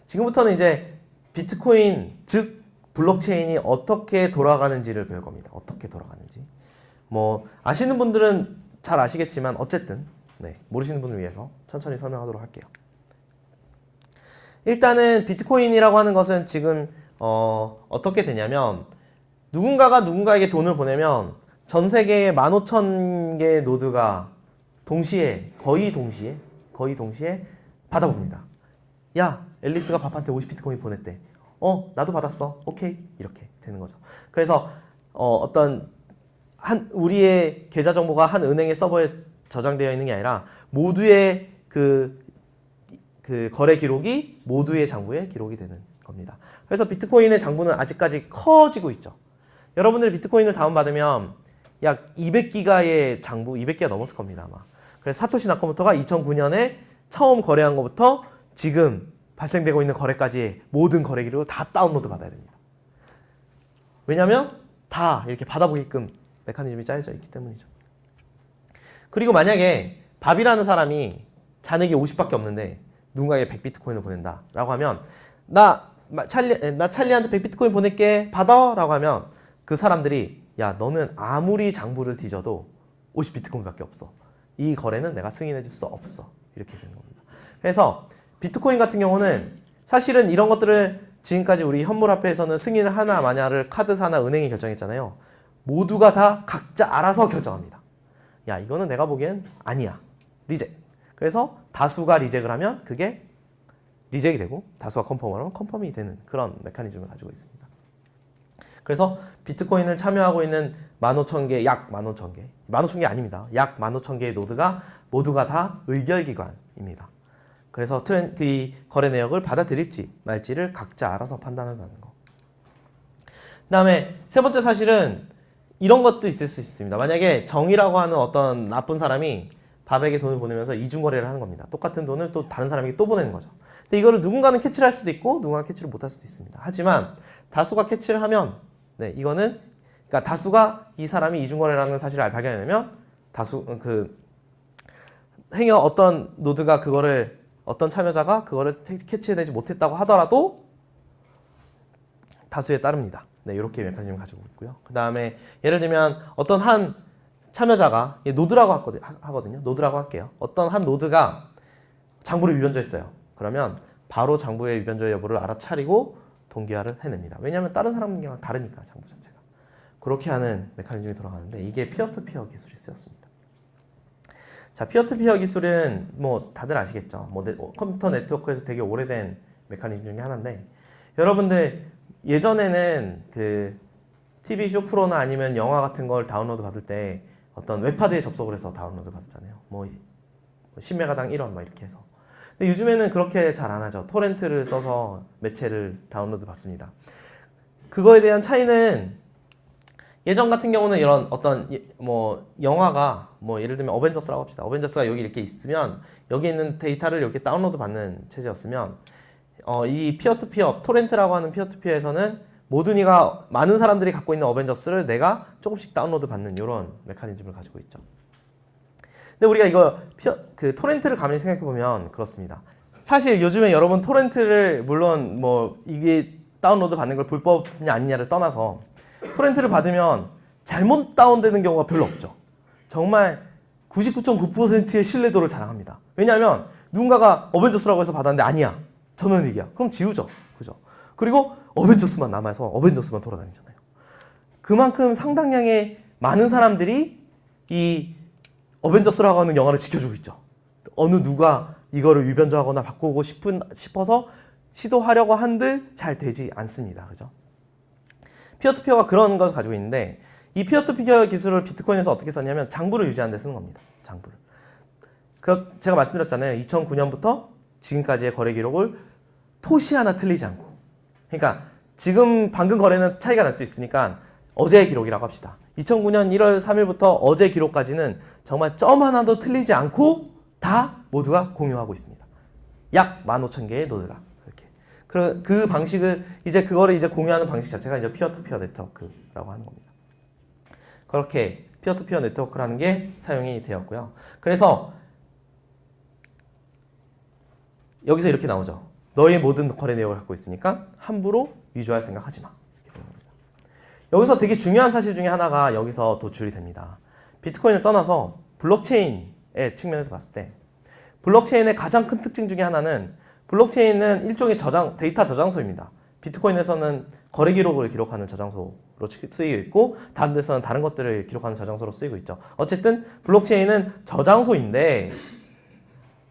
지금부터는 이제 비트코인, 즉 블록체인이 어떻게 돌아가는지를 배울 겁니다. 어떻게 돌아가는지. 뭐 아시는 분들은 잘 아시겠지만 어쨌든 모르시는 분을 위해서 천천히 설명하도록 할게요. 일단은 비트코인이라고 하는 것은 지금 어떻게 되냐면 누군가가 누군가에게 돈을 보내면 전 세계에 15,000개의 노드가 거의 동시에 받아봅니다. 야, 앨리스가 밥한테 50비트코인 보냈대. 나도 받았어. 오케이. 이렇게 되는 거죠. 그래서 우리의 계좌 정보가 한 은행의 서버에 저장되어 있는 게 아니라 모두의 그 거래 기록이 모두의 장부에 기록이 되는 겁니다. 그래서 비트코인의 장부는 아직까지 커지고 있죠. 여러분들 비트코인을 다운받으면 약 200기가의 장부, 200기가 넘었을 겁니다, 아마. 그래서 사토시 나카모토가 2009년에 처음 거래한 것부터 지금 발생되고 있는 거래까지 모든 거래 기록을 다 다운로드 받아야 됩니다. 왜냐면 다 이렇게 받아보게끔 메커니즘이 짜여져 있기 때문이죠. 그리고 만약에 밥이라는 사람이 잔액이 50밖에 없는데 누군가에게 100비트코인을 보낸다 라고 하면 나 찰리한테 100비트코인 보낼게 받아 라고 하면 그 사람들이 야 너는 아무리 장부를 뒤져도 50비트코인밖에 없어. 이 거래는 내가 승인해 줄 수 없어. 이렇게 되는 겁니다. 그래서 비트코인 같은 경우는 사실은 이런 것들을 지금까지 우리 현물화폐에서는 승인을 하나 마냐를 카드사나 은행이 결정했잖아요. 모두가 다 각자 알아서 결정합니다. 야 이거는 내가 보기엔 아니야. 리젝. 그래서 다수가 리젝을 하면 그게 리젝이 되고 다수가 컨펌을 하면 컨펌이 되는 그런 메커니즘을 가지고 있습니다. 그래서 비트코인을 참여하고 있는 15,000개, 약 15,000개, 15,000개 아닙니다. 약 15,000개의 노드가 모두가 다 의결기관입니다. 그래서 이 거래 내역을 받아들일지 말지를 각자 알아서 판단한다는 거. 그 다음에 세 번째 사실은 이런 것도 있을 수 있습니다. 만약에 정이라고 하는 어떤 나쁜 사람이 밥에게 돈을 보내면서 이중거래를 하는 겁니다. 똑같은 돈을 또 다른 사람에게 또 보내는 거죠. 근데 이거를 누군가는 캐치를 할 수도 있고 누군가는 캐치를 못 할 수도 있습니다. 하지만 다수가 캐치를 하면 이거는 그러니까 다수가 이 사람이 이중거래라는 사실을 발견해내면 어떤 노드가 어떤 참여자가 그거를 캐치해내지 못했다고 하더라도 다수에 따릅니다. 이렇게 메커니즘을 가지고 있고요. 그 다음에 예를 들면 어떤 한 참여자가 노드라고 하거든요. 노드라고 할게요. 어떤 한 노드가 장부를 위변조했어요. 그러면 바로 장부의 위변조의 여부를 알아차리고 동기화를 해냅니다. 왜냐하면 다른 사람들이랑 다르니까 장부 자체가. 그렇게 하는 메커니즘이 돌아가는데 이게 피어투피어 기술이 쓰였습니다. 자, 피어투피어 기술은 뭐 다들 아시겠죠. 컴퓨터 네트워크에서 되게 오래된 메커니즘 중에 하나인데 여러분들 예전에는 그 TV 쇼프로나 아니면 영화 같은 걸 다운로드 받을 때 어떤 웹하드에 접속을 해서 다운로드 받았잖아요. 뭐 10메가당 1원 막 이렇게 해서. 근데 요즘에는 그렇게 잘 안 하죠. 토렌트를 써서 매체를 다운로드 받습니다. 그거에 대한 차이는 예전 같은 경우는 이런 어떤 영화가 예를 들면 어벤져스라고 합시다. 어벤져스가 여기 이렇게 있으면 여기 있는 데이터를 이렇게 다운로드 받는 체제였으면 이 피어투피어 토렌트라고 하는 피어투피어에서는 많은 사람들이 갖고 있는 어벤져스를 내가 조금씩 다운로드 받는 이런 메커니즘을 가지고 있죠. 근데 우리가 이거 토렌트를 가만히 생각해 보면 그렇습니다. 사실 요즘에 여러분 토렌트를 물론 이게 다운로드 받는 걸 불법이냐 아니냐를 떠나서 토렌트를 받으면 잘못 다운되는 경우가 별로 없죠. 정말 99.9%의 신뢰도를 자랑합니다. 왜냐하면 누군가가 어벤져스라고 해서 받았는데 아니야. 전원일기야. 그럼 지우죠. 그죠? 그리고 어벤져스만 남아서 어벤져스만 돌아다니잖아요. 그만큼 상당량의 많은 사람들이 이 어벤져스라고 하는 영화를 지켜주고 있죠. 어느 누가 이거를 위변조하거나 바꾸고 싶어서 시도하려고 한들 잘 되지 않습니다. 그죠? 피어투피어가 그런 것을 가지고 있는데 이 피어투피어 기술을 비트코인에서 어떻게 썼냐면 장부를 유지하는 데 쓰는 겁니다. 장부를. 제가 말씀드렸잖아요. 2009년부터 지금까지의 거래 기록을 토시 하나 틀리지 않고. 그러니까 지금 방금 거래는 차이가 날 수 있으니까 어제의 기록이라고 합시다. 2009년 1월 3일부터 어제 기록까지는 정말 점 하나도 틀리지 않고 다 모두가 공유하고 있습니다. 약 15,000개의 노드가. 그 방식을 그거를 공유하는 방식 자체가 이제 피어투피어 네트워크라고 하는 겁니다. 그렇게 피어투피어 네트워크라는 게 사용이 되었고요. 그래서 여기서 이렇게 나오죠. 너의 모든 거래 내역을 갖고 있으니까 함부로 위조할 생각하지 마. 이렇게 되는 겁니다. 여기서 되게 중요한 사실 중에 하나가 여기서 도출이 됩니다. 비트코인을 떠나서 블록체인의 측면에서 봤을 때 블록체인의 가장 큰 특징 중에 하나는 블록체인은 일종의 데이터 저장소입니다. 비트코인에서는 거래 기록을 기록하는 저장소로 쓰이고 있고 다른 데서는 다른 것들을 기록하는 저장소로 쓰이고 있죠. 어쨌든 블록체인은 저장소인데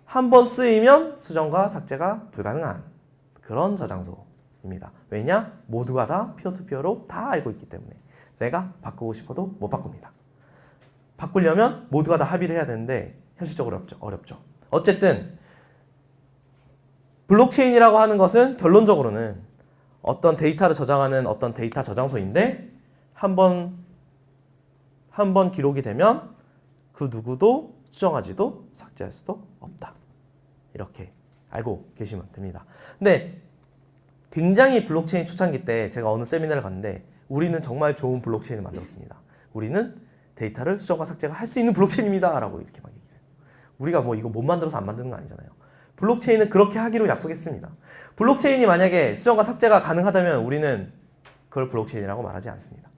한번 쓰이면 수정과 삭제가 불가능한 그런 저장소입니다. 왜냐? 모두가 다 피어투피어로 다 알고 있기 때문에 내가 바꾸고 싶어도 못 바꿉니다. 바꾸려면 모두가 다 합의를 해야 되는데 현실적으로 어렵죠. 어쨌든 블록체인이라고 하는 것은 결론적으로는 어떤 데이터를 저장하는 어떤 데이터 저장소인데 한 번 기록이 되면 그 누구도 수정하지도 삭제할 수도 없다. 이렇게 알고 계시면 됩니다. 근데 굉장히 블록체인 초창기 때 제가 어느 세미나를 갔는데 우리는 정말 좋은 블록체인을 만들었습니다. 우리는 데이터를 수정과 삭제가 할 수 있는 블록체인입니다. 라고 이렇게 막 얘기해요. 우리가 뭐 이거 못 만들어서 안 만드는 거 아니잖아요. 블록체인은 그렇게 하기로 약속했습니다. 블록체인이 만약에 수정과 삭제가 가능하다면 우리는 그걸 블록체인이라고 말하지 않습니다.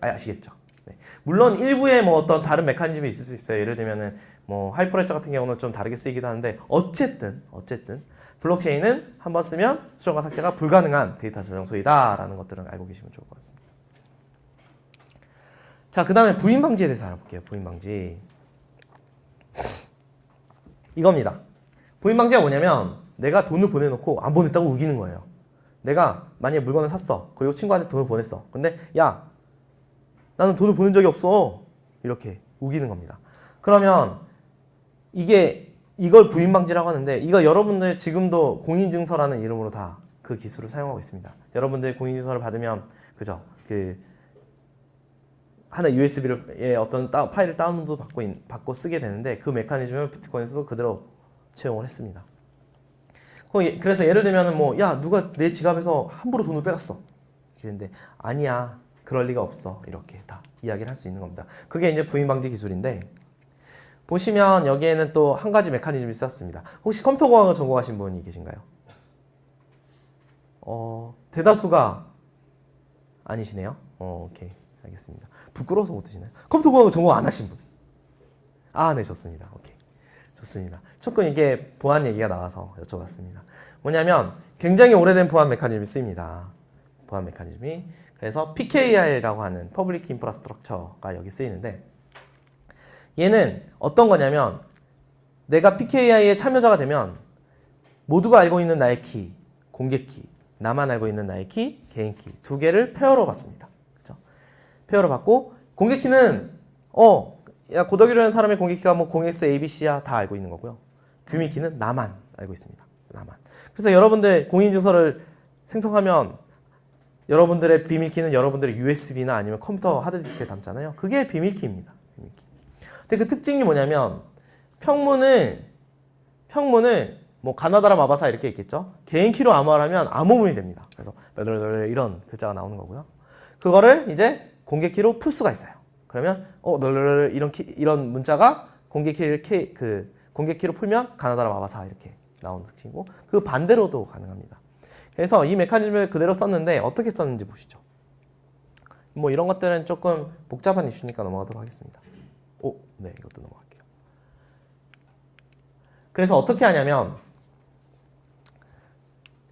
아시겠죠? 네. 물론 일부에 뭐 어떤 다른 메커니즘이 있을 수 있어요. 예를 들면은 뭐 하이퍼레저 같은 경우는 좀 다르게 쓰이기도 하는데 어쨌든 블록체인은 한번 쓰면 수정과 삭제가 불가능한 데이터 저장소이다라는 것들은 알고 계시면 좋을 것 같습니다. 자, 그 다음에 부인 방지에 대해서 알아볼게요. 부인 방지. 이겁니다. 부인 방지가 뭐냐면 내가 돈을 보내놓고 안 보냈다고 우기는 거예요. 내가 만약에 물건을 샀어. 그리고 친구한테 돈을 보냈어. 근데 야, 나는 돈을 보낸 적이 없어. 이렇게 우기는 겁니다. 그러면 이걸 부인 방지라고 하는데 이거 여러분들 지금도 공인증서라는 이름으로 다 그 기술을 사용하고 있습니다. 여러분들 공인증서를 받으면 그죠? 하나 USB의 어떤 파일을 다운로드 받고 쓰게 되는데 그 메커니즘을 비트코인에서도 그대로 채용을 했습니다. 그래서 예를 들면 뭐 야 누가 내 지갑에서 함부로 돈을 빼갔어. 그랬는데 아니야 그럴 리가 없어 이렇게 다 이야기를 할 수 있는 겁니다. 그게 이제 부인 방지 기술인데 보시면 여기에는 또 한 가지 메커니즘이 쓰였습니다. 혹시 컴퓨터공학을 전공하신 분이 계신가요? 대다수가 아니시네요. 오케이. 알겠습니다. 부끄러워서 못 드시나요? 컴퓨터공학을 전공 안 하신 분. 아, 네, 좋습니다. 오케이. 좋습니다. 조금 이게 보안 얘기가 나와서 여쭤봤습니다. 뭐냐면 굉장히 오래된 보안 메커니즘이 쓰입니다. 보안 메커니즘이. 그래서 PKI라고 하는 Public Infrastructure가 여기 쓰이는데 얘는 어떤 거냐면 내가 PKI의 참여자가 되면 모두가 알고 있는 나의 키, 공개 키, 나만 알고 있는 나의 키, 개인 키 두 개를 페어로 받습니다. 페어로 받고 공개 키는 고덕이라는 사람의 공개 키가 뭐 0x ABC야 다 알고 있는 거고요. 비밀 키는 나만 알고 있습니다. 나만. 그래서 여러분들 공인증서를 생성하면 여러분들의 비밀 키는 여러분들의 USB나 아니면 컴퓨터 하드디스크에 담잖아요. 그게 비밀 키입니다. 비밀 키. 근데 그 특징이 뭐냐면 평문을 뭐 가나다라 마바사 이렇게 있겠죠. 개인 키로 암호화하면 암호문이 됩니다. 그래서 이런 글자가 나오는 거고요. 그거를 이제 공개 키로 풀 수가 있어요. 그러면 이런 문자가 공개 키로 풀면 가나다라 마바사 이렇게 나오는 특징이고 그 반대로도 가능합니다. 그래서 이 메커니즘을 그대로 썼는데 어떻게 썼는지 보시죠. 뭐 이런 것들은 조금 복잡한 이슈니까 넘어가도록 하겠습니다. 네, 이것도 넘어갈게요. 그래서 어떻게 하냐면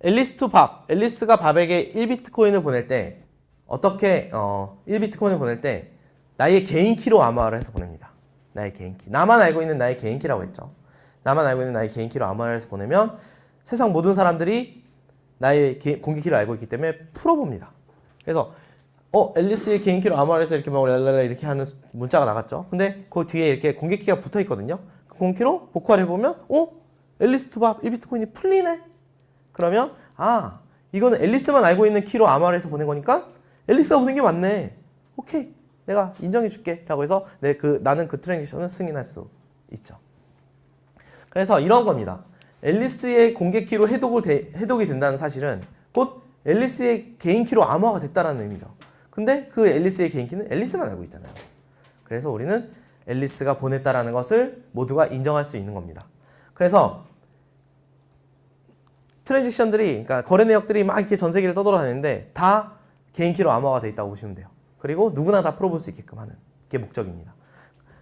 앨리스가 밥에게 1비트코인을 보낼 때 어떻게 1비트코인을 보낼 때 나의 개인 키로 암호화를 해서 보냅니다. 나의 개인 키. 나만 알고 있는 나의 개인 키라고 했죠. 나만 알고 있는 나의 개인 키로 암호화를 해서 보내면 세상 모든 사람들이 나의 공개 키를 알고 있기 때문에 풀어봅니다. 그래서 앨리스의 개인 키로 암호화를 해서 이렇게 막 이렇게 하는 문자가 나갔죠. 근데 그 뒤에 이렇게 공개 키가 붙어 있거든요. 그 공개 키로 복구를 해보면 앨리스 투밥 1비트코인이 풀리네. 그러면 이거는 앨리스만 알고 있는 키로 암호화를 해서 보낸 거니까 앨리스가 보낸 게 맞네. 오케이. 내가 인정해 줄게. 라고 해서 나는 그 트랜지션을 승인할 수 있죠. 그래서 이런 겁니다. 앨리스의 공개 키로 해독이 된다는 사실은 곧 앨리스의 개인 키로 암호화가 됐다는 의미죠. 근데 그 앨리스의 개인 키는 앨리스만 알고 있잖아요. 그래서 우리는 앨리스가 보냈다라는 것을 모두가 인정할 수 있는 겁니다. 그래서 트랜잭션들이, 그러니까 거래 내역들이 막 이렇게 전 세계를 떠돌아다니는데 다 개인 키로 암호화가 돼 있다고 보시면 돼요. 그리고 누구나 다 풀어볼 수 있게끔 하는 게 목적입니다.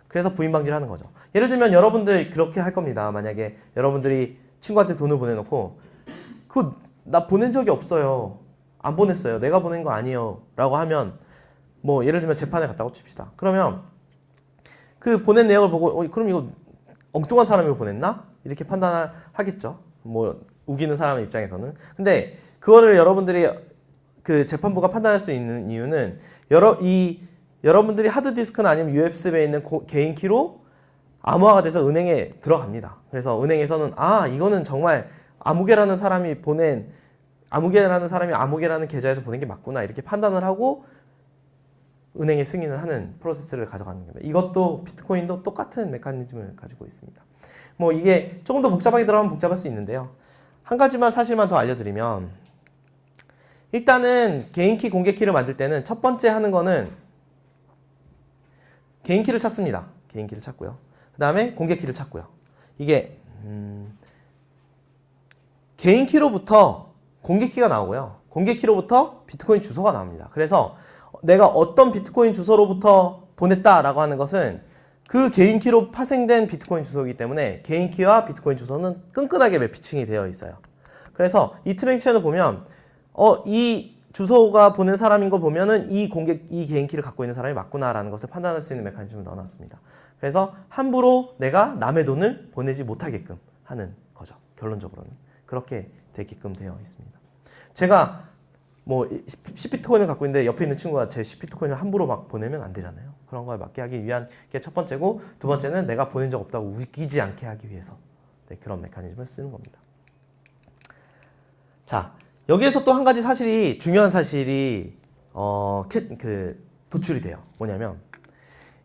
그래서 부인 방지를 하는 거죠. 예를 들면 여러분들 그렇게 할 겁니다. 만약에 여러분들이 친구한테 돈을 보내놓고 그거 나 보낸 적이 없어요. 안 보냈어요. 내가 보낸 거 아니에요. 라고 하면 뭐 예를 들면 재판에 갔다고 칩시다. 그러면 그 보낸 내역을 보고 그럼 이거 엉뚱한 사람이 보냈나? 이렇게 판단하겠죠. 뭐 우기는 사람의 입장에서는. 근데 그거를 여러분들이 그 재판부가 판단할 수 있는 이유는 여러분들이 하드디스크나 아니면 USB에 있는 개인 키로 암호화가 돼서 은행에 들어갑니다. 그래서 은행에서는 이거는 정말 아무개라는 사람이 아무개라는 계좌에서 보낸 게 맞구나 이렇게 판단을 하고 은행에 승인을 하는 프로세스를 가져가는 겁니다. 이것도 비트코인도 똑같은 메커니즘을 가지고 있습니다. 뭐 이게 조금 더 복잡하게 들어가면 복잡할 수 있는데요. 한 가지만 사실만 더 알려드리면 일단은 개인키 공개키를 만들 때는 첫 번째 하는 거는 개인키를 찾습니다. 개인키를 찾고요. 그 다음에 공개키를 찾고요. 이게 개인키로부터 공개키가 나오고요. 공개키로부터 비트코인 주소가 나옵니다. 그래서 내가 어떤 비트코인 주소로부터 보냈다라고 하는 것은 그 개인키로 파생된 비트코인 주소이기 때문에 개인키와 비트코인 주소는 끈끈하게 매피칭이 되어 있어요. 그래서 이 트랜잭션을 보면 이 주소가 보낸 사람인 거 보면은 이 개인키를 갖고 있는 사람이 맞구나라는 것을 판단할 수 있는 메커니즘을 넣어놨습니다. 그래서 함부로 내가 남의 돈을 보내지 못하게끔 하는 거죠. 결론적으로는 그렇게 되게끔 되어 있습니다. 제가 뭐 10비트코인을 갖고 있는데 옆에 있는 친구가 제 10비트코인을 함부로 막 보내면 안 되잖아요. 그런 걸 막게 하기 위한 게 첫 번째고, 두 번째는 내가 보낸 적 없다고 우기지 않게 하기 위해서 그런 메커니즘을 쓰는 겁니다. 자, 여기에서 또 한 가지 중요한 사실이 도출이 돼요. 뭐냐면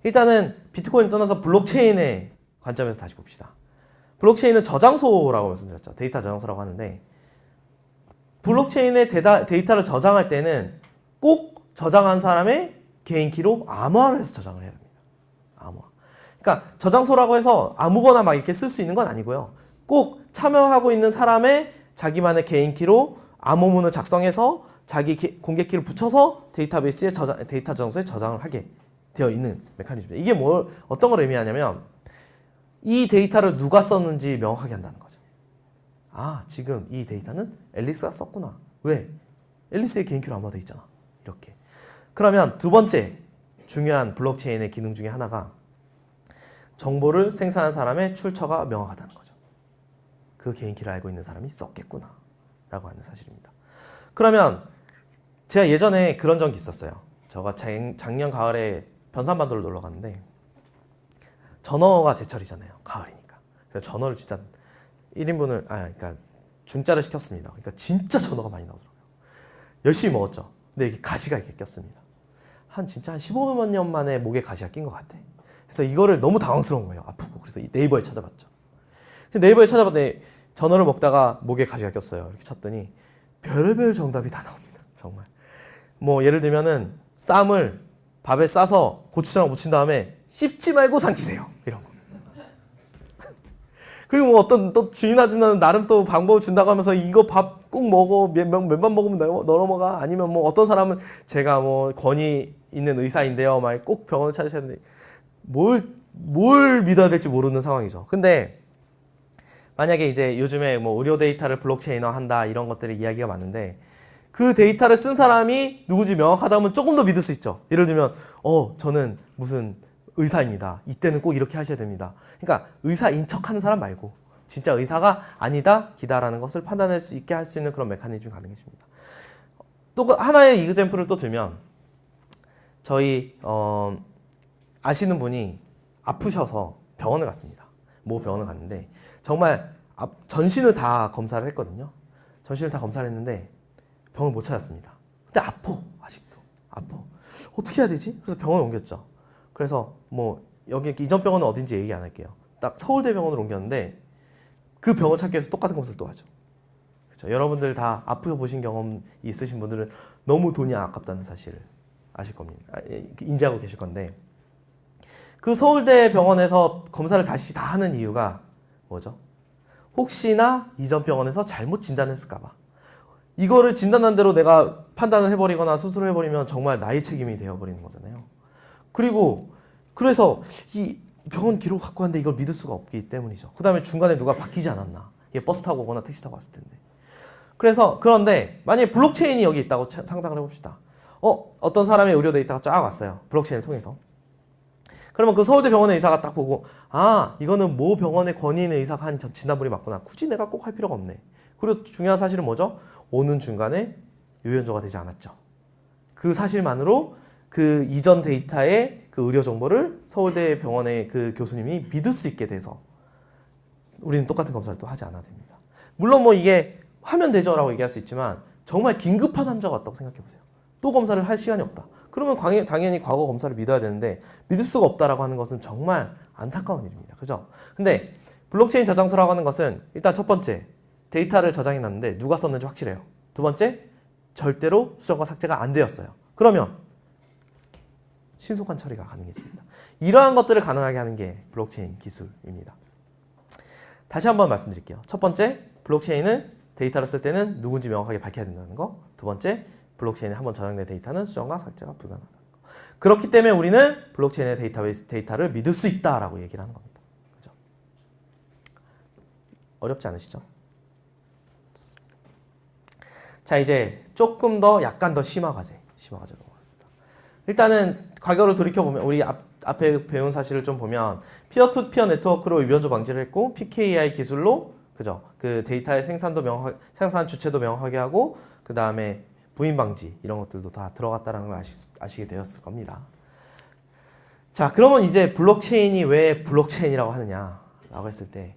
일단은 비트코인 떠나서 블록체인의 관점에서 다시 봅시다. 블록체인은 저장소라고 말씀드렸죠. 데이터 저장소라고 하는데 블록체인에 데이터를 저장할 때는 꼭 저장한 사람의 개인키로 암호화를 해서 저장을 해야 됩니다. 암호화. 그러니까 저장소라고 해서 아무거나 막 이렇게 쓸 수 있는 건 아니고요. 꼭 참여하고 있는 사람의 자기만의 개인키로 암호문을 작성해서 자기 공개키를 붙여서 데이터베이스에 데이터 저장소에 저장을 하게 되어 있는 메커니즘입니다. 이게 어떤 걸 의미하냐면 이 데이터를 누가 썼는지 명확하게 한다는 거죠. 지금 이 데이터는 앨리스가 썼구나. 왜? 앨리스의 개인키로 암호화되어 있잖아. 이렇게. 그러면 두 번째 중요한 블록체인의 기능 중에 하나가 정보를 생산한 사람의 출처가 명확하다는 거죠. 그 개인키를 알고 있는 사람이 썼겠구나 라고 하는 사실입니다. 그러면 제가 예전에 그런 적이 있었어요. 제가 작년 가을에 변산반도를 놀러 갔는데 전어가 제철이잖아요. 가을이니까. 그래서 전어를 진짜 1인분을 그러니까 중짜를 시켰습니다. 그러니까 진짜 전어가 많이 나오더라고요. 열심히 먹었죠. 근데 이게 가시가 이렇게 꼈습니다. 진짜 한 15만 년 만에 목에 가시가 낀 것 같아. 그래서 이거를 너무 당황스러운 거예요. 아프고. 그래서 네이버에 찾아봤죠. 네이버에 찾아봤더니 전어를 먹다가 목에 가시가 꼈어요. 이렇게 쳤더니 별별 정답이 다 나옵니다. 정말. 뭐 예를 들면은 쌈을 밥에 싸서 고추장을 묻힌 다음에 씹지 말고 삼키세요. 이런 거. 그리고 뭐 어떤 또 주인 아줌마는 나름 또 방법을 준다고 하면서 이거 밥 꼭 먹어. 몇만 먹으면 넘어가. 아니면 뭐 어떤 사람은 제가 뭐 권위 있는 의사인데요. 막 꼭 병원을 찾으셔야 되는데 뭘 믿어야 될지 모르는 상황이죠. 근데 만약에 이제 요즘에 뭐 의료 데이터를 블록체인화 한다 이런 것들이 이야기가 많은데 그 데이터를 쓴 사람이 누구지 명확하다면 조금 더 믿을 수 있죠. 예를 들면 저는 무슨 의사입니다. 이때는 꼭 이렇게 하셔야 됩니다. 그러니까 의사인 척하는 사람 말고 진짜 의사가 아니다, 기다라는 것을 판단할 수 있게 할 수 있는 그런 메커니즘이 가능해집니다. 또 하나의 이그젬플을 또 들면 저희 아시는 분이 아프셔서 병원을 갔습니다. 모 병원을 갔는데 정말 전신을 다 검사를 했거든요. 전신을 다 검사를 했는데 병을 못 찾았습니다. 근데 아직도 아파. 어떻게 해야 되지? 그래서 병원을 옮겼죠. 그래서 뭐 여기 이전 병원은 어딘지 얘기 안 할게요. 딱 서울대병원으로 옮겼는데 그 병원 찾기 위해서 똑같은 것을 또 하죠. 그렇죠? 여러분들 다 아프게 보신 경험 있으신 분들은 너무 돈이 아깝다는 사실을 아실 겁니다. 인지하고 계실 건데 그 서울대 병원에서 검사를 다시 다 하는 이유가 뭐죠? 혹시나 이전 병원에서 잘못 진단했을까봐. 이거를 진단한 대로 내가 판단을 해버리거나 수술을 해버리면 정말 나의 책임이 되어버리는 거잖아요. 그리고 그래서 이 병원 기록 갖고 왔는데 이걸 믿을 수가 없기 때문이죠. 그 다음에 중간에 누가 바뀌지 않았나. 이게 버스 타고 오거나 택시 타고 왔을 텐데. 그래서 그런데 만약에 블록체인이 여기 있다고 상상을 해봅시다. 어떤 사람의 의료 데이터가 쫙 왔어요. 블록체인을 통해서. 그러면 그 서울대 병원의 의사가 딱 보고 이거는 모 병원의 권위 있는 의사가 한 진단물이 맞구나. 굳이 내가 꼭 할 필요가 없네. 그리고 중요한 사실은 뭐죠? 오는 중간에 요연조가 되지 않았죠. 그 사실만으로 그 이전 데이터의 그 의료 정보를 서울대 병원의 그 교수님이 믿을 수 있게 돼서 우리는 똑같은 검사를 또 하지 않아야 됩니다. 물론 뭐 이게 하면 되죠라고 얘기할 수 있지만 정말 긴급한 환자가 왔다고 생각해 보세요. 또 검사를 할 시간이 없다. 그러면 당연히 과거 검사를 믿어야 되는데 믿을 수가 없다라고 하는 것은 정말 안타까운 일입니다. 그죠? 근데 블록체인 저장소라고 하는 것은 일단 첫 번째 데이터를 저장해 놨는데 누가 썼는지 확실해요. 두 번째 절대로 수정과 삭제가 안 되었어요. 그러면 신속한 처리가 가능해집니다. 이러한 것들을 가능하게 하는 게 블록체인 기술입니다. 다시 한번 말씀드릴게요. 첫 번째 블록체인은 데이터를 쓸 때는 누군지 명확하게 밝혀야 된다는 거. 두 번째 블록체인에 한번 저장된 데이터는 수정과 삭제가 불가능하다는 거. 그렇기 때문에 우리는 블록체인의 데이터를 믿을 수 있다라고 얘기를 하는 겁니다. 그죠? 어렵지 않으시죠? 자, 이제 조금 더 약간 더 심화 과제 넘어갔습니다. 일단은 과거를 돌이켜보면 우리 앞에 배운 사실을 좀 보면 피어-투-피어 네트워크로 위변조 방지를 했고 PKI 기술로 그죠? 그 데이터의 생산 주체도 명확하게 하고 그 다음에 부인 방지 이런 것들도 다 들어갔다는 걸 아시게 되었을 겁니다. 자, 그러면 이제 블록체인이 왜 블록체인이라고 하느냐라고 했을 때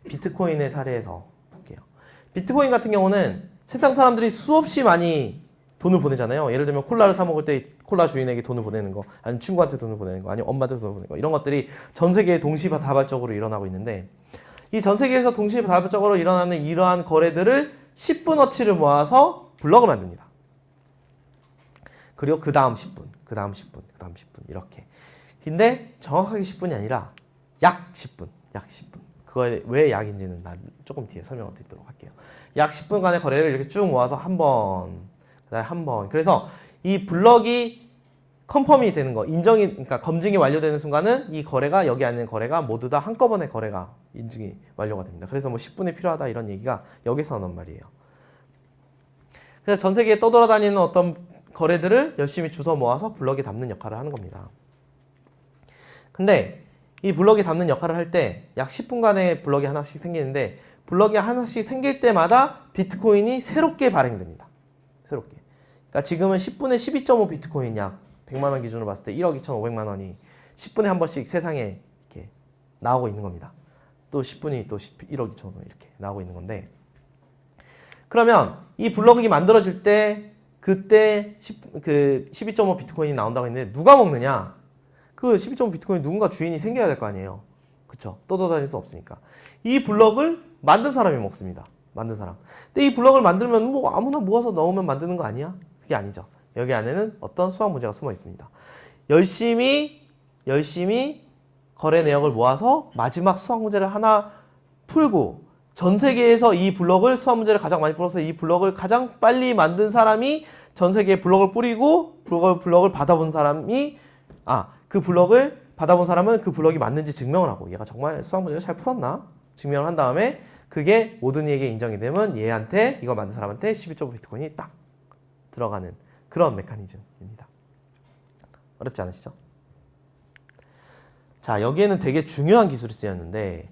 비트코인의 사례에서 볼게요. 비트코인 같은 경우는 세상 사람들이 수없이 많이 돈을 보내잖아요. 예를 들면 콜라를 사 먹을 때 콜라 주인에게 돈을 보내는 거, 아니면 친구한테 돈을 보내는 거, 아니면 엄마한테 돈을 보내는 거 이런 것들이 전 세계에 동시다발적으로 일어나고 있는데 이 전 세계에서 동시다발적으로 일어나는 이러한 거래들을 10분어치를 모아서 블록을 만듭니다. 그리고 그 다음 10분, 그 다음 10분, 그 다음 10분 이렇게. 근데 정확하게 10분이 아니라 약 10분. 그거에 왜 약인지는 조금 뒤에 설명을 드리도록 할게요. 약 10분간의 거래를 이렇게 쭉 모아서 한 번, 그다음에 한 번. 그래서 이 블럭이 컨펌이 되는 거, 그러니까 검증이 완료되는 순간은 이 거래가 여기 안에 있는 거래가 모두 다 한꺼번에 거래가 인증이 완료가 됩니다. 그래서 뭐 10분이 필요하다 이런 얘기가 여기서 나온 말이에요. 그래서 전 세계에 떠돌아다니는 어떤 거래들을 열심히 주워 모아서 블럭이 담는 역할을 하는 겁니다. 근데 이 블럭이 담는 역할을 할 때 약 10분간의 블럭이 하나씩 생기는데 블럭이 하나씩 생길 때마다 비트코인이 새롭게 발행됩니다. 새롭게. 그러니까 지금은 10분에 12.5 비트코인 약 100만 원 기준으로 봤을 때 1억 2,500만 원이 10분에 한 번씩 세상에 이렇게 나오고 있는 겁니다. 또 10분이 또 1억 2,500만 원 이렇게 나오고 있는 건데 그러면 이 블럭이 만들어질 때 그때 12.5 비트코인이 나온다고 했는데 누가 먹느냐? 그 12.5 비트코인 누군가 주인이 생겨야 될 거 아니에요. 그쵸? 떠돌아다닐 수 없으니까. 이 블럭을 만든 사람이 먹습니다. 만든 사람. 근데 이 블럭을 만들면 뭐 아무나 모아서 넣으면 만드는 거 아니야? 그게 아니죠. 여기 안에는 어떤 수학 문제가 숨어 있습니다. 열심히 거래 내역을 모아서 마지막 수학 문제를 하나 풀고 전 세계에서 이 블럭을 수학 문제를 가장 많이 풀어서 이 블럭을 가장 빨리 만든 사람이 전 세계에 블럭을 뿌리고 블럭을 받아본 사람이 그 블럭을 받아본 사람은 그 블럭이 맞는지 증명을 하고 얘가 정말 수학 문제를 잘 풀었나? 증명을 한 다음에 그게 모든 이에게 인정이 되면 얘한테 이거 만든 사람한테 12.5 비트코인이 딱 들어가는 그런 메커니즘입니다. 어렵지 않으시죠? 자, 여기에는 되게 중요한 기술이 쓰였는데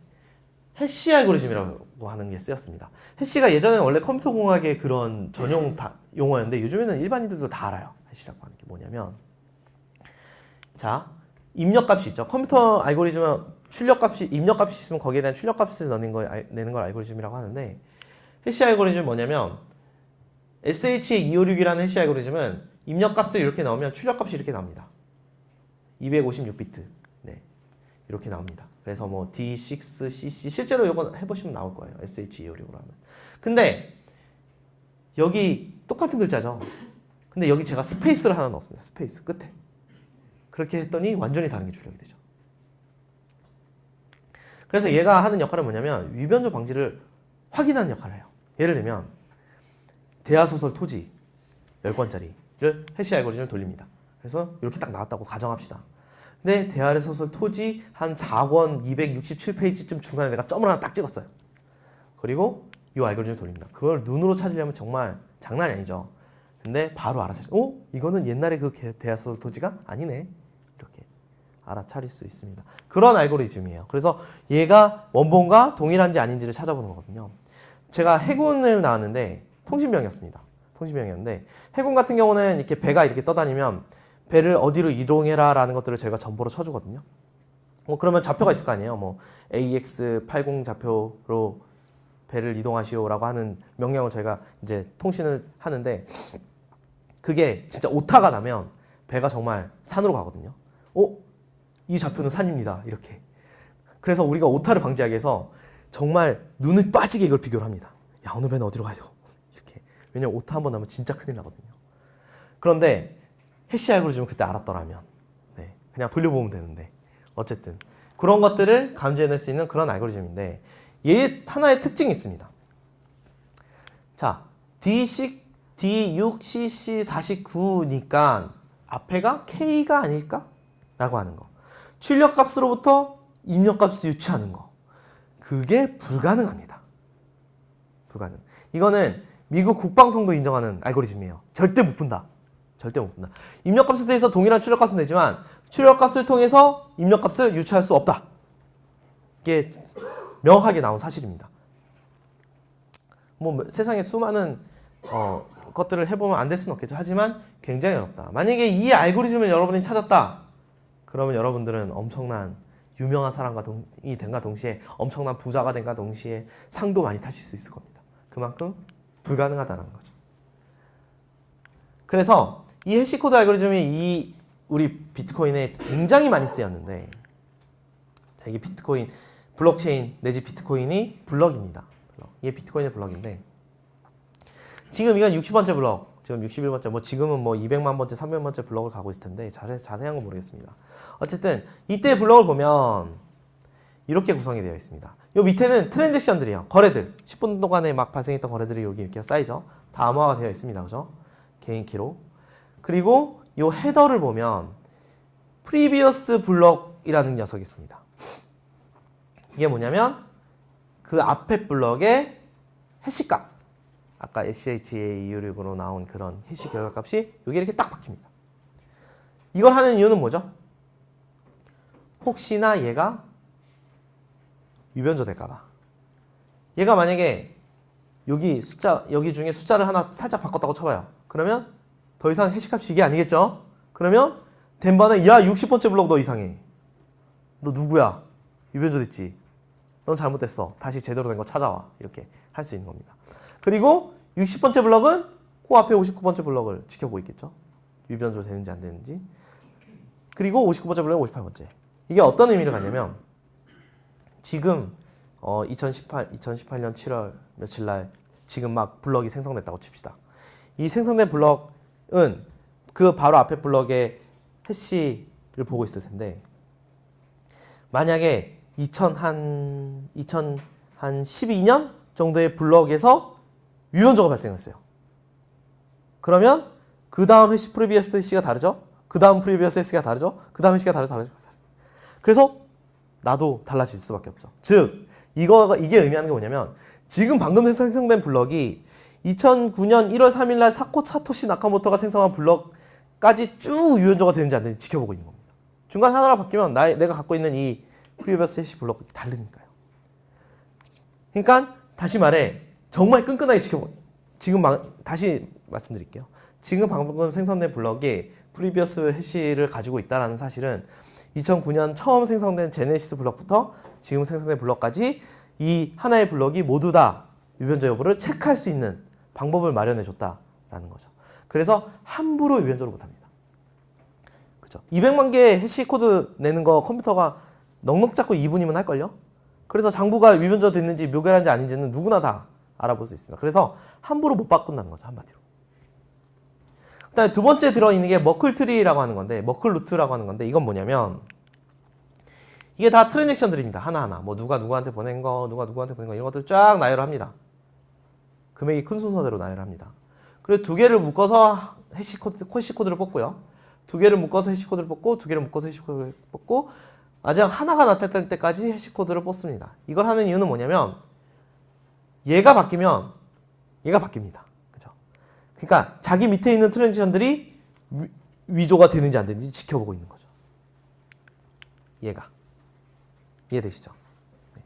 해시 알고리즘이라고 하는 게 쓰였습니다. 해시가 예전에는 원래 컴퓨터 공학의 그런 전용 용어였는데 요즘에는 일반인들도 다 알아요. 해시라고 하는 게 뭐냐면 자, 입력값이 있죠. 컴퓨터 알고리즘은 입력값이 있으면 거기에 대한 출력값을 내는 걸 알고리즘이라고 하는데 해시 알고리즘은 뭐냐면 SH256이라는 해시 알고리즘은 입력값을 이렇게 넣으면 출력값이 이렇게 나옵니다. 256비트. 네. 이렇게 나옵니다. 그래서 뭐 D6, CC 실제로 이거 해보시면 나올 거예요. SH256으로 하면. 근데 여기 똑같은 글자죠. 근데 여기 제가 스페이스를 하나 넣었습니다. 스페이스 끝에. 그렇게 했더니 완전히 다른 게 출력이 되죠. 그래서 얘가 하는 역할은 뭐냐면 위변조 방지를 확인하는 역할을 해요. 예를 들면 대하소설 토지 10권짜리를 해시 알고리즘을 돌립니다. 그래서 이렇게 딱 나왔다고 가정합시다. 근데 대하소설 토지 한 4권 267페이지쯤 중간에 내가 점을 하나 딱 찍었어요. 그리고 이 알고리즘을 돌립니다. 그걸 눈으로 찾으려면 정말 장난이 아니죠. 근데 바로 알아차리죠. 이거는 옛날에 그 대하소설 토지가 아니네. 이렇게 알아차릴 수 있습니다. 그런 알고리즘이에요. 그래서 얘가 원본과 동일한지 아닌지를 찾아보는 거거든요. 제가 해군을 나왔는데 통신병이었습니다. 통신병이었는데 해군 같은 경우는 이렇게 배가 이렇게 떠다니면 배를 어디로 이동해라 라는 것들을 저희가 정보로 쳐주거든요. 그러면 좌표가 있을 거 아니에요. AX80 좌표로 배를 이동하시오라고 하는 명령을 저희가 이제 통신을 하는데 그게 진짜 오타가 나면 배가 정말 산으로 가거든요. 이 좌표는 산입니다. 이렇게. 그래서 우리가 오타를 방지하기 위해서 정말 눈을 빠지게 이걸 비교를 합니다. 야, 어느 배는 어디로 가야 되고 이렇게. 왜냐면 오타 한번 나면 진짜 큰일 나거든요. 그런데 해시 알고리즘을 그때 알았더라면 그냥 돌려보면 되는데 어쨌든 그런 것들을 감지해낼 수 있는 그런 알고리즘인데 얘 하나의 특징이 있습니다. 자, D6CC49니까 앞에가 K가 아닐까? 라고 하는 거. 출력값으로부터 입력값을 유추하는 거. 그게 불가능합니다. 불가능. 이거는 미국 국방성도 인정하는 알고리즘이에요. 절대 못 푼다. 절대 못 푼다. 입력값에 대해서 동일한 출력값은 되지만 출력값을 통해서 입력값을 유추할 수 없다. 이게 명확하게 나온 사실입니다. 세상에 수많은 것들을 해보면 안 될 수는 없겠죠. 하지만 굉장히 어렵다. 만약에 이 알고리즘을 여러분이 찾았다. 그러면 여러분들은 엄청난 유명한 사람이 된가 동시에 엄청난 부자가 된가 동시에 상도 많이 타실 수 있을 겁니다. 그만큼 불가능하다는 거죠. 그래서 이 해시코드 알고리즘이 우리 비트코인에 굉장히 많이 쓰였는데 이게 비트코인 블록체인 내지 비트코인이 블럭입니다. 이게 비트코인의 블럭인데 지금 이건 60번째 블럭, 지금 61번째, 지금은 200만 번째, 300번째 블럭을 가고 있을 텐데 자세한 건 모르겠습니다. 어쨌든 이때 블럭을 보면 이렇게 구성이 되어 있습니다. 요 밑에는 트랜잭션들이에요. 거래들. 10분 동안에 막 발생했던 거래들이 여기 이렇게 쌓이죠. 다 암호화가 되어 있습니다. 그죠? 개인 키로. 그리고 요 헤더를 보면 previous 블럭이라는 녀석이 있습니다. 이게 뭐냐면 그 앞에 블럭의 해시값. 아까 SHA-266으로 나온 그런 해시 결과값이 여기 이렇게 딱 박힙니다. 이걸 하는 이유는 뭐죠? 혹시나 얘가 위변조 될까봐. 얘가 만약에 여기 중에 숫자를 하나 살짝 바꿨다고 쳐봐요. 그러면 더 이상 해시값이 이게 아니겠죠? 그러면 덴바는 야 60번째 블럭 너 이상해. 너 누구야? 위변조 됐지? 넌 잘못됐어. 다시 제대로 된 거 찾아와. 이렇게 할 수 있는 겁니다. 그리고 60번째 블럭은 그 앞에 59번째 블럭을 지켜보고 있겠죠. 위변조 되는지 안 되는지. 그리고 59번째 블럭은 58번째. 이게 어떤 의미를 갖냐면 지금 2018년 7월 며칠 날 지금 막 블럭이 생성됐다고 칩시다. 이 생성된 블럭은 그 바로 앞에 블럭의 해시를 보고 있을 텐데 만약에 2012년 정도의 블럭에서 위변조가 발생했어요. 그러면 그 다음 해시 프리비어스 해시가 다르죠? 그 다음 프리비어스 해시가 다르죠? 그 다음 해시가 다르죠? 그래서 나도 달라질 수밖에 없죠. 즉 이게 의미하는 게 뭐냐면 지금 방금 생성된 블럭이 2009년 1월 3일 날 사토시 나카모토가 생성한 블럭까지 쭉 위변조가 되는지 안 되는지 지켜보고 있는 겁니다. 중간 하나가 바뀌면 내가 갖고 있는 이 프리비어스 해시 블럭이 다르니까요. 그러니까 다시 말해 정말 끈끈하게 다시 말씀드릴게요. 지금 방금 생성된 블럭이 프리비어스 해시를 가지고 있다는 사실은 2009년 처음 생성된 제네시스 블럭부터 지금 생성된 블럭까지 이 하나의 블럭이 모두 다 위변조 여부를 체크할 수 있는 방법을 마련해 줬다라는 거죠. 그래서 함부로 위변조를 못합니다. 그죠? 200만 개의 해시 코드 내는 거 컴퓨터가 넉넉 잡고 2분이면 할걸요? 그래서 장부가 위변조 됐는지 묘결한지 아닌지는 누구나 다 알아볼 수 있습니다. 그래서 함부로 못 바꾼다는 거죠. 한마디로. 그다음에 두 번째 들어있는 게 머클트리라고 하는 건데 머클루트라고 하는 건데 이건 뭐냐면 이게 다 트랜잭션들입니다. 하나하나. 뭐 누가 누구한테 보낸 거, 누가 누구한테 보낸 거 이런 것들 쫙 나열을 합니다. 금액이 큰 순서대로 나열을 합니다. 그리고 두 개를 묶어서 해시코드를 뽑고요. 두 개를 묶어서 해시코드를 뽑고 두 개를 묶어서 해시코드를 뽑고 마지막 하나가 나타날 때까지 해시코드를 뽑습니다. 이걸 하는 이유는 뭐냐면 얘가 바뀌면 얘가 바뀝니다. 그죠? 그러니까 자기 밑에 있는 트랜지션들이 위조가 되는지 안 되는지 지켜보고 있는 거죠. 얘가. 이해되시죠? 네.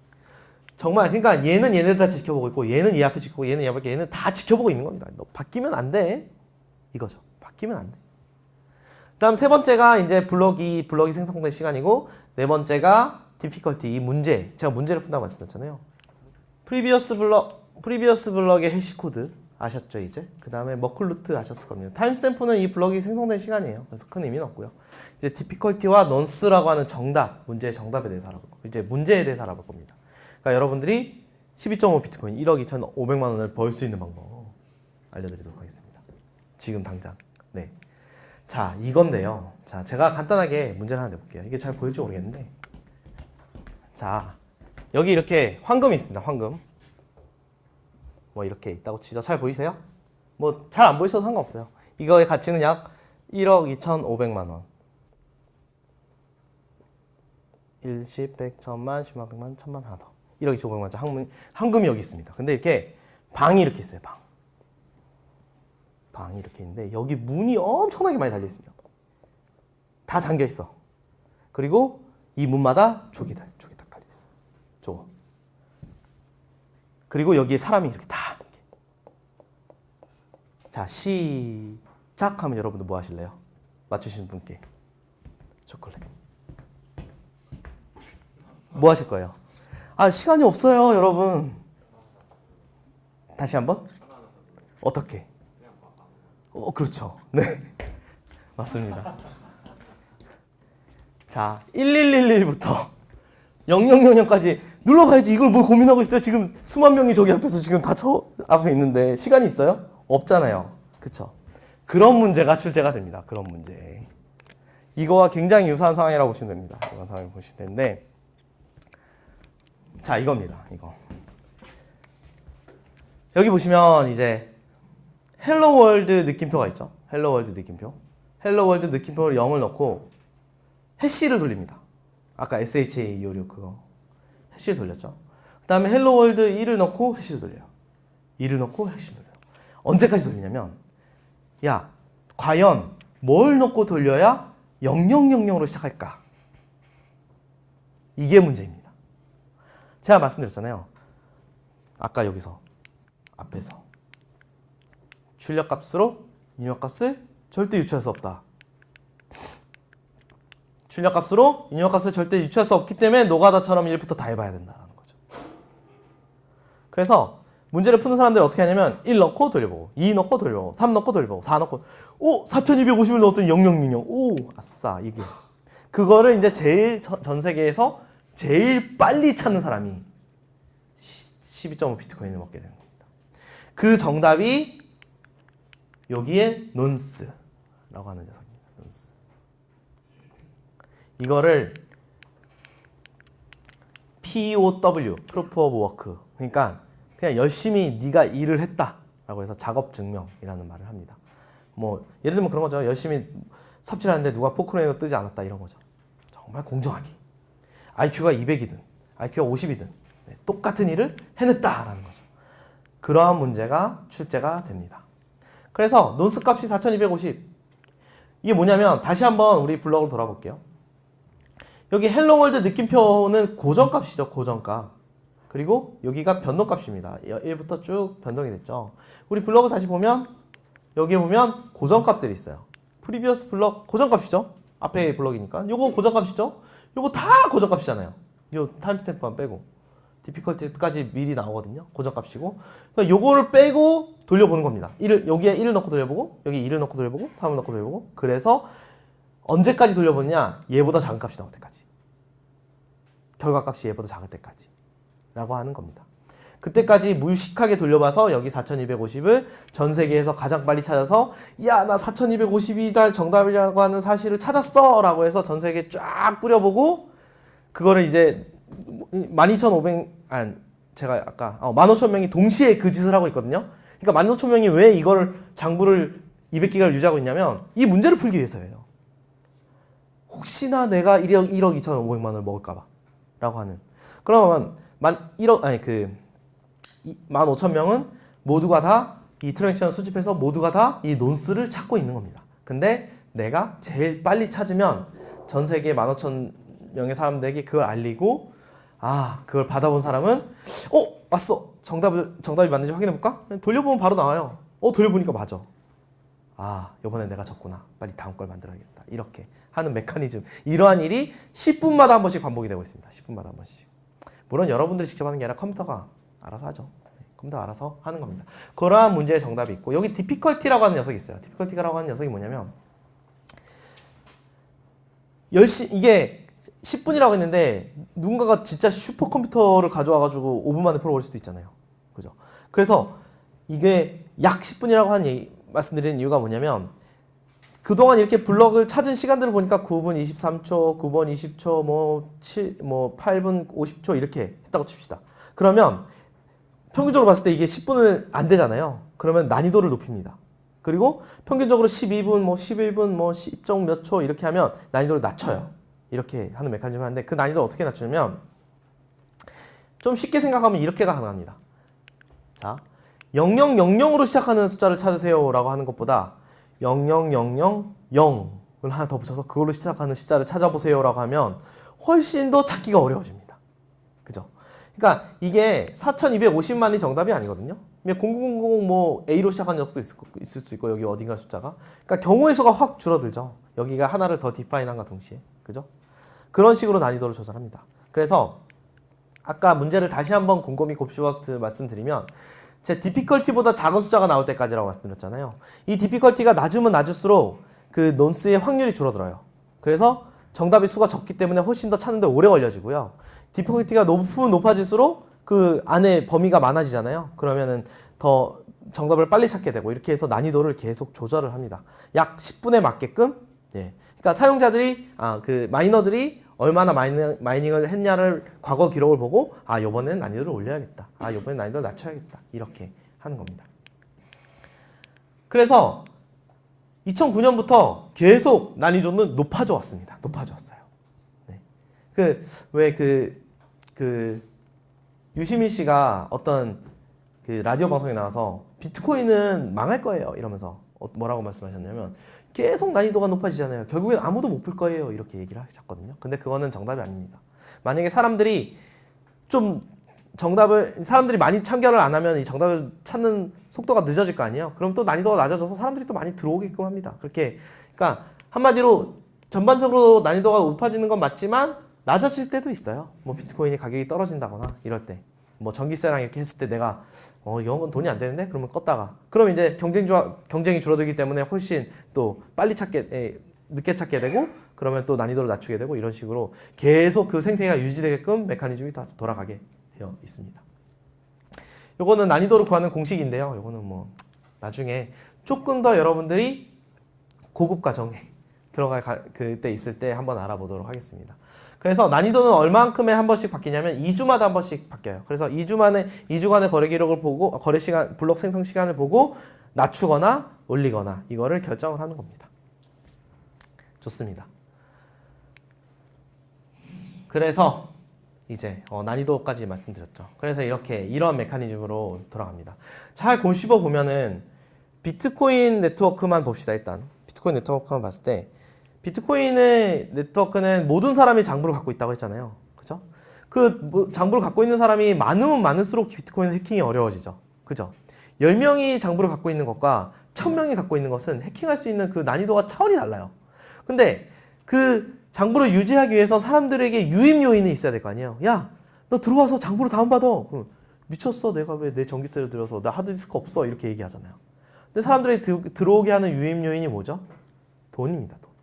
정말 그러니까 얘는 얘네들 다 지켜보고 있고 얘는 얘 앞에 지켜보고 얘는 얘 앞에 얘는 다 지켜보고 있는 겁니다. 너 바뀌면 안 돼. 이거죠. 바뀌면 안 돼. 그다음 세 번째가 이제 블럭이 생성된 시간이고 네 번째가 difficulty 이 문제. 제가 문제를 푼다고 말씀드렸잖아요. 프리비어스 블럭의 해시 코드 아셨죠 이제? 그 다음에 머클루트 아셨을 겁니다. 타임스탬프는 이 블럭이 생성된 시간이에요. 그래서 큰 의미는 없고요. 이제 difficulty와 nonce라고 하는 정답, 문제의 정답에 대해서 알아볼 겁니다. 이제 문제에 대해서 알아볼 겁니다. 그러니까 여러분들이 12.5 비트코인 1억 2,500만 원을 벌 수 있는 방법 알려드리도록 하겠습니다. 지금 당장. 네. 자, 이건데요. 자, 제가 간단하게 문제를 하나 내볼게요. 이게 잘 보일지 모르겠는데. 자, 여기 이렇게 황금이 있습니다. 황금. 뭐 이렇게 있다고 치죠. 잘 보이세요? 뭐 잘 안 보이셔도 상관없어요. 이거의 가치는 약 1억 2,500만 원. 1, 10, 100, 1000만, 10만, 100만, 1000만 하나 더. 1억 2,500만 원 황금이 여기 있습니다. 근데 이렇게 방이 이렇게 있어요. 방이 이렇게 있는데 여기 문이 엄청나게 많이 달려 있습니다. 다 잠겨 있어. 그리고 이 문마다 조기 딱 달려 있어. 저거. 그리고 여기에 사람이 이렇게 다. 이렇게. 자, 시작하면 여러분들 뭐 하실래요? 맞추시는 분께 초콜릿. 뭐 하실 거예요? 아, 시간이 없어요, 여러분. 다시 한번? 어떻게? 그렇죠. 네. 맞습니다. 자, 1111부터 0000까지 눌러봐야지. 이걸 뭘 고민하고 있어요? 지금 수만 명이 저기 앞에서 지금 다 저 앞에 있는데 시간이 있어요? 없잖아요. 그쵸? 그런 문제가 출제가 됩니다. 그런 문제. 이거와 굉장히 유사한 상황이라고 보시면 됩니다. 이런 상황을 보시면 되는데 자, 이겁니다. 이거. 여기 보시면 이제 헬로 월드 느낌표가 있죠. 헬로 월드 느낌표. 헬로 월드 느낌표를 0을 넣고 해시를 돌립니다. 아까 SHA256 그거 해시를 돌렸죠. 그 다음에 헬로 월드 1을 넣고 해시를 돌려요. 2를 넣고 해시를 돌려요. 언제까지 돌리냐면 야, 과연 뭘 넣고 돌려야 0000으로 시작할까? 이게 문제입니다. 제가 말씀드렸잖아요. 아까 여기서 앞에서 출력값으로 입력값을 절대 유추할 수 없다. 출력값으로 입력값을 절대 유추할 수 없기 때문에 노가다처럼 1부터 다 해봐야 된다는 거죠. 그래서 문제를 푸는 사람들이 어떻게 하냐면 1 넣고 돌려보고 2 넣고 돌려보고 3 넣고 돌려보고 4 넣고 4250을 넣었더니 0000 오 아싸 이게 그거를 이제 제일 전 세계에서 제일 빨리 찾는 사람이 12.5 비트코인을 먹게 되는 겁니다. 그 정답이 여기에 논스라고 하는 녀석입니다. 논스. 이거를 POW, Proof of Work. 그러니까 그냥 열심히 네가 일을 했다라고 해서 작업 증명이라는 말을 합니다. 뭐 예를 들면 그런 거죠. 열심히 삽질을 하는데 누가 포크레인으로 뜨지 않았다 이런 거죠. 정말 공정하게. IQ가 200이든 IQ가 50이든 똑같은 일을 해냈다라는 거죠. 그러한 문제가 출제가 됩니다. 그래서 논스 값이 4250. 이게 뭐냐면 다시 한번 우리 블럭으로 돌아볼게요. 여기 헬로월드 느낌표는 고정값이죠. 고정값. 그리고 여기가 변동값입니다. 1부터 쭉 변동이 됐죠. 우리 블럭을 다시 보면 여기에 보면 고정값들이 있어요. 프리비어스 블럭 고정값이죠. 앞에 블럭이니까. 요거 고정값이죠. 요거 다 고정값이잖아요. 요 타임스탬프만 빼고. 디피컬티까지 미리 나오거든요. 고정값이고. 그러니까 요거를 빼고 돌려보는 겁니다. 여기에 1을 넣고 돌려보고 여기 2를 넣고 돌려보고 3을 넣고 돌려보고 그래서 언제까지 돌려보느냐? 얘보다 작은 값이 나올 때까지. 결과값이 얘보다 작을 때까지 라고 하는 겁니다. 그때까지 무식하게 돌려봐서 여기 4250을 전 세계에서 가장 빨리 찾아서 야, 나 4250이 정답이라고 하는 사실을 찾았어! 라고 해서 전 세계에 쫙 뿌려보고 그거를 이제 12,500 아니 제가 아까 15,000명이 동시에 그 짓을 하고 있거든요. 그러니까 15,000명이 왜 이걸 장부를 200기가를 유지하고 있냐면 이 문제를 풀기 위해서예요. 혹시나 내가 1억 2,500만 원을 먹을까봐 라고 하는. 그러면 15,000명은 모두가 다 이 트랜지션을 수집해서 모두가 다 이 논스를 찾고 있는 겁니다. 근데 내가 제일 빨리 찾으면 전 세계 15,000명의 사람들에게 그걸 알리고 그걸 받아본 사람은 왔어. 정답이 맞는지 확인해볼까? 돌려보면 바로 나와요. 돌려보니까 맞아. 이번에 내가 졌구나. 빨리 다음 걸 만들어야겠다. 이렇게 하는 메커니즘. 이러한 일이 10분마다 한 번씩 반복이 되고 있습니다. 10분마다 한 번씩. 물론 여러분들이 직접 하는 게 아니라 컴퓨터가 알아서 하죠. 컴퓨터가 알아서 하는 겁니다. 그러한 문제의 정답이 있고 여기 디피컬티라고 하는 녀석이 있어요. 디피컬티라고 하는 녀석이 뭐냐면 이게 10분이라고 했는데 누군가가 진짜 슈퍼컴퓨터를 가져와가지고 5분 만에 풀어버릴 수도 있잖아요. 그죠? 그래서 이게 약 10분이라고 말씀드리는 이유가 뭐냐면 그동안 이렇게 블럭을 찾은 시간들을 보니까 9분 23초, 9분 20초, 8분 50초 이렇게 했다고 칩시다. 그러면 평균적으로 봤을 때 이게 10분을 안 되잖아요. 그러면 난이도를 높입니다. 그리고 평균적으로 12분, 11분, 10점 몇 초 이렇게 하면 난이도를 낮춰요. 이렇게 하는 메커니즘을 하는데 그 난이도를 어떻게 낮추냐면 좀 쉽게 생각하면 이렇게가 가능합니다. 자, 0000으로 시작하는 숫자를 찾으세요 라고 하는 것보다 00000을 하나 더 붙여서 그걸로 시작하는 숫자를 찾아보세요 라고 하면 훨씬 더 찾기가 어려워집니다. 그죠? 그러니까 이게 4,250만이 정답이 아니거든요. 0000 A로 시작하는 녀석도 있을 수 있고 여기 어딘가 숫자가. 그러니까 경우의 수가 확 줄어들죠. 여기가 하나를 더 디파인한과 동시에. 그죠? 그런 식으로 난이도를 조절합니다. 그래서 아까 문제를 다시 한번 곰곰이 곱씹어서 말씀드리면 제 디피컬티보다 작은 숫자가 나올 때까지라고 말씀드렸잖아요. 이 디피컬티가 낮으면 낮을수록 그 논스의 확률이 줄어들어요. 그래서 정답의 수가 적기 때문에 훨씬 더 찾는데 오래 걸려지고요. 디피컬티가 높으면 높아질수록 그 안에 범위가 많아지잖아요. 그러면은 더 정답을 빨리 찾게 되고 이렇게 해서 난이도를 계속 조절을 합니다. 약 10분에 맞게끔. 예. 그러니까 사용자들이 그 마이너들이 얼마나 마이닝을 했냐를 과거 기록을 보고 이번에는 난이도를 올려야겠다. 이번에는 난이도를 낮춰야겠다. 이렇게 하는 겁니다. 그래서 2009년부터 계속 난이도는 높아져 왔습니다. 높아져 왔어요. 네. 유시민 씨가 어떤 그 라디오 방송에 나와서 비트코인은 망할 거예요. 이러면서 뭐라고 말씀하셨냐면 계속 난이도가 높아지잖아요. 결국엔 아무도 못 풀 거예요. 이렇게 얘기를 하셨거든요. 근데 그거는 정답이 아닙니다. 만약에 사람들이 많이 참견을 안 하면 이 정답을 찾는 속도가 늦어질 거 아니에요. 그럼 또 난이도가 낮아져서 사람들이 또 많이 들어오게끔 합니다. 그러니까 한마디로 전반적으로 난이도가 높아지는 건 맞지만 낮아질 때도 있어요. 비트코인이 가격이 떨어진다거나 이럴 때. 전기세랑 이렇게 했을 때 내가 이런 건 돈이 안 되는데? 그러면 껐다가. 그럼 이제 경쟁이 줄어들기 때문에 훨씬 또 빨리 늦게 찾게 되고 그러면 또 난이도를 낮추게 되고 이런 식으로 계속 그 생태계가 유지되게끔 메커니즘이 다 돌아가게 되어 있습니다. 요거는 난이도를 구하는 공식인데요. 요거는 나중에 조금 더 여러분들이 고급 과정에 들어갈 그때 있을 때 한번 알아보도록 하겠습니다. 그래서 난이도는 얼만큼에 한 번씩 바뀌냐면 2주마다 한 번씩 바뀌어요. 그래서 2주간의 거래 기록을 보고 거래 시간, 블록 생성 시간을 보고 낮추거나 올리거나 이거를 결정을 하는 겁니다. 좋습니다. 그래서 이제 난이도까지 말씀드렸죠. 그래서 이런 메커니즘으로 돌아갑니다. 잘 곱씹어 보면은 비트코인 네트워크만 봅시다. 일단 비트코인 네트워크만 봤을 때 비트코인의 네트워크는 모든 사람이 장부를 갖고 있다고 했잖아요. 그죠? 장부를 갖고 있는 사람이 많으면 많을수록 비트코인 해킹이 어려워지죠. 그죠? 10명이 장부를 갖고 있는 것과 1000명이 갖고 있는 것은 해킹할 수 있는 그 난이도가 차원이 달라요. 근데 그 장부를 유지하기 위해서 사람들에게 유입 요인이 있어야 될 거 아니에요. 야, 너 들어와서 장부를 다운받아. 미쳤어. 내가 왜 내 전기세를 들여서 나 하드디스크 없어. 이렇게 얘기하잖아요. 근데 사람들이 들어오게 하는 유입 요인이 뭐죠? 돈입니다. 돈.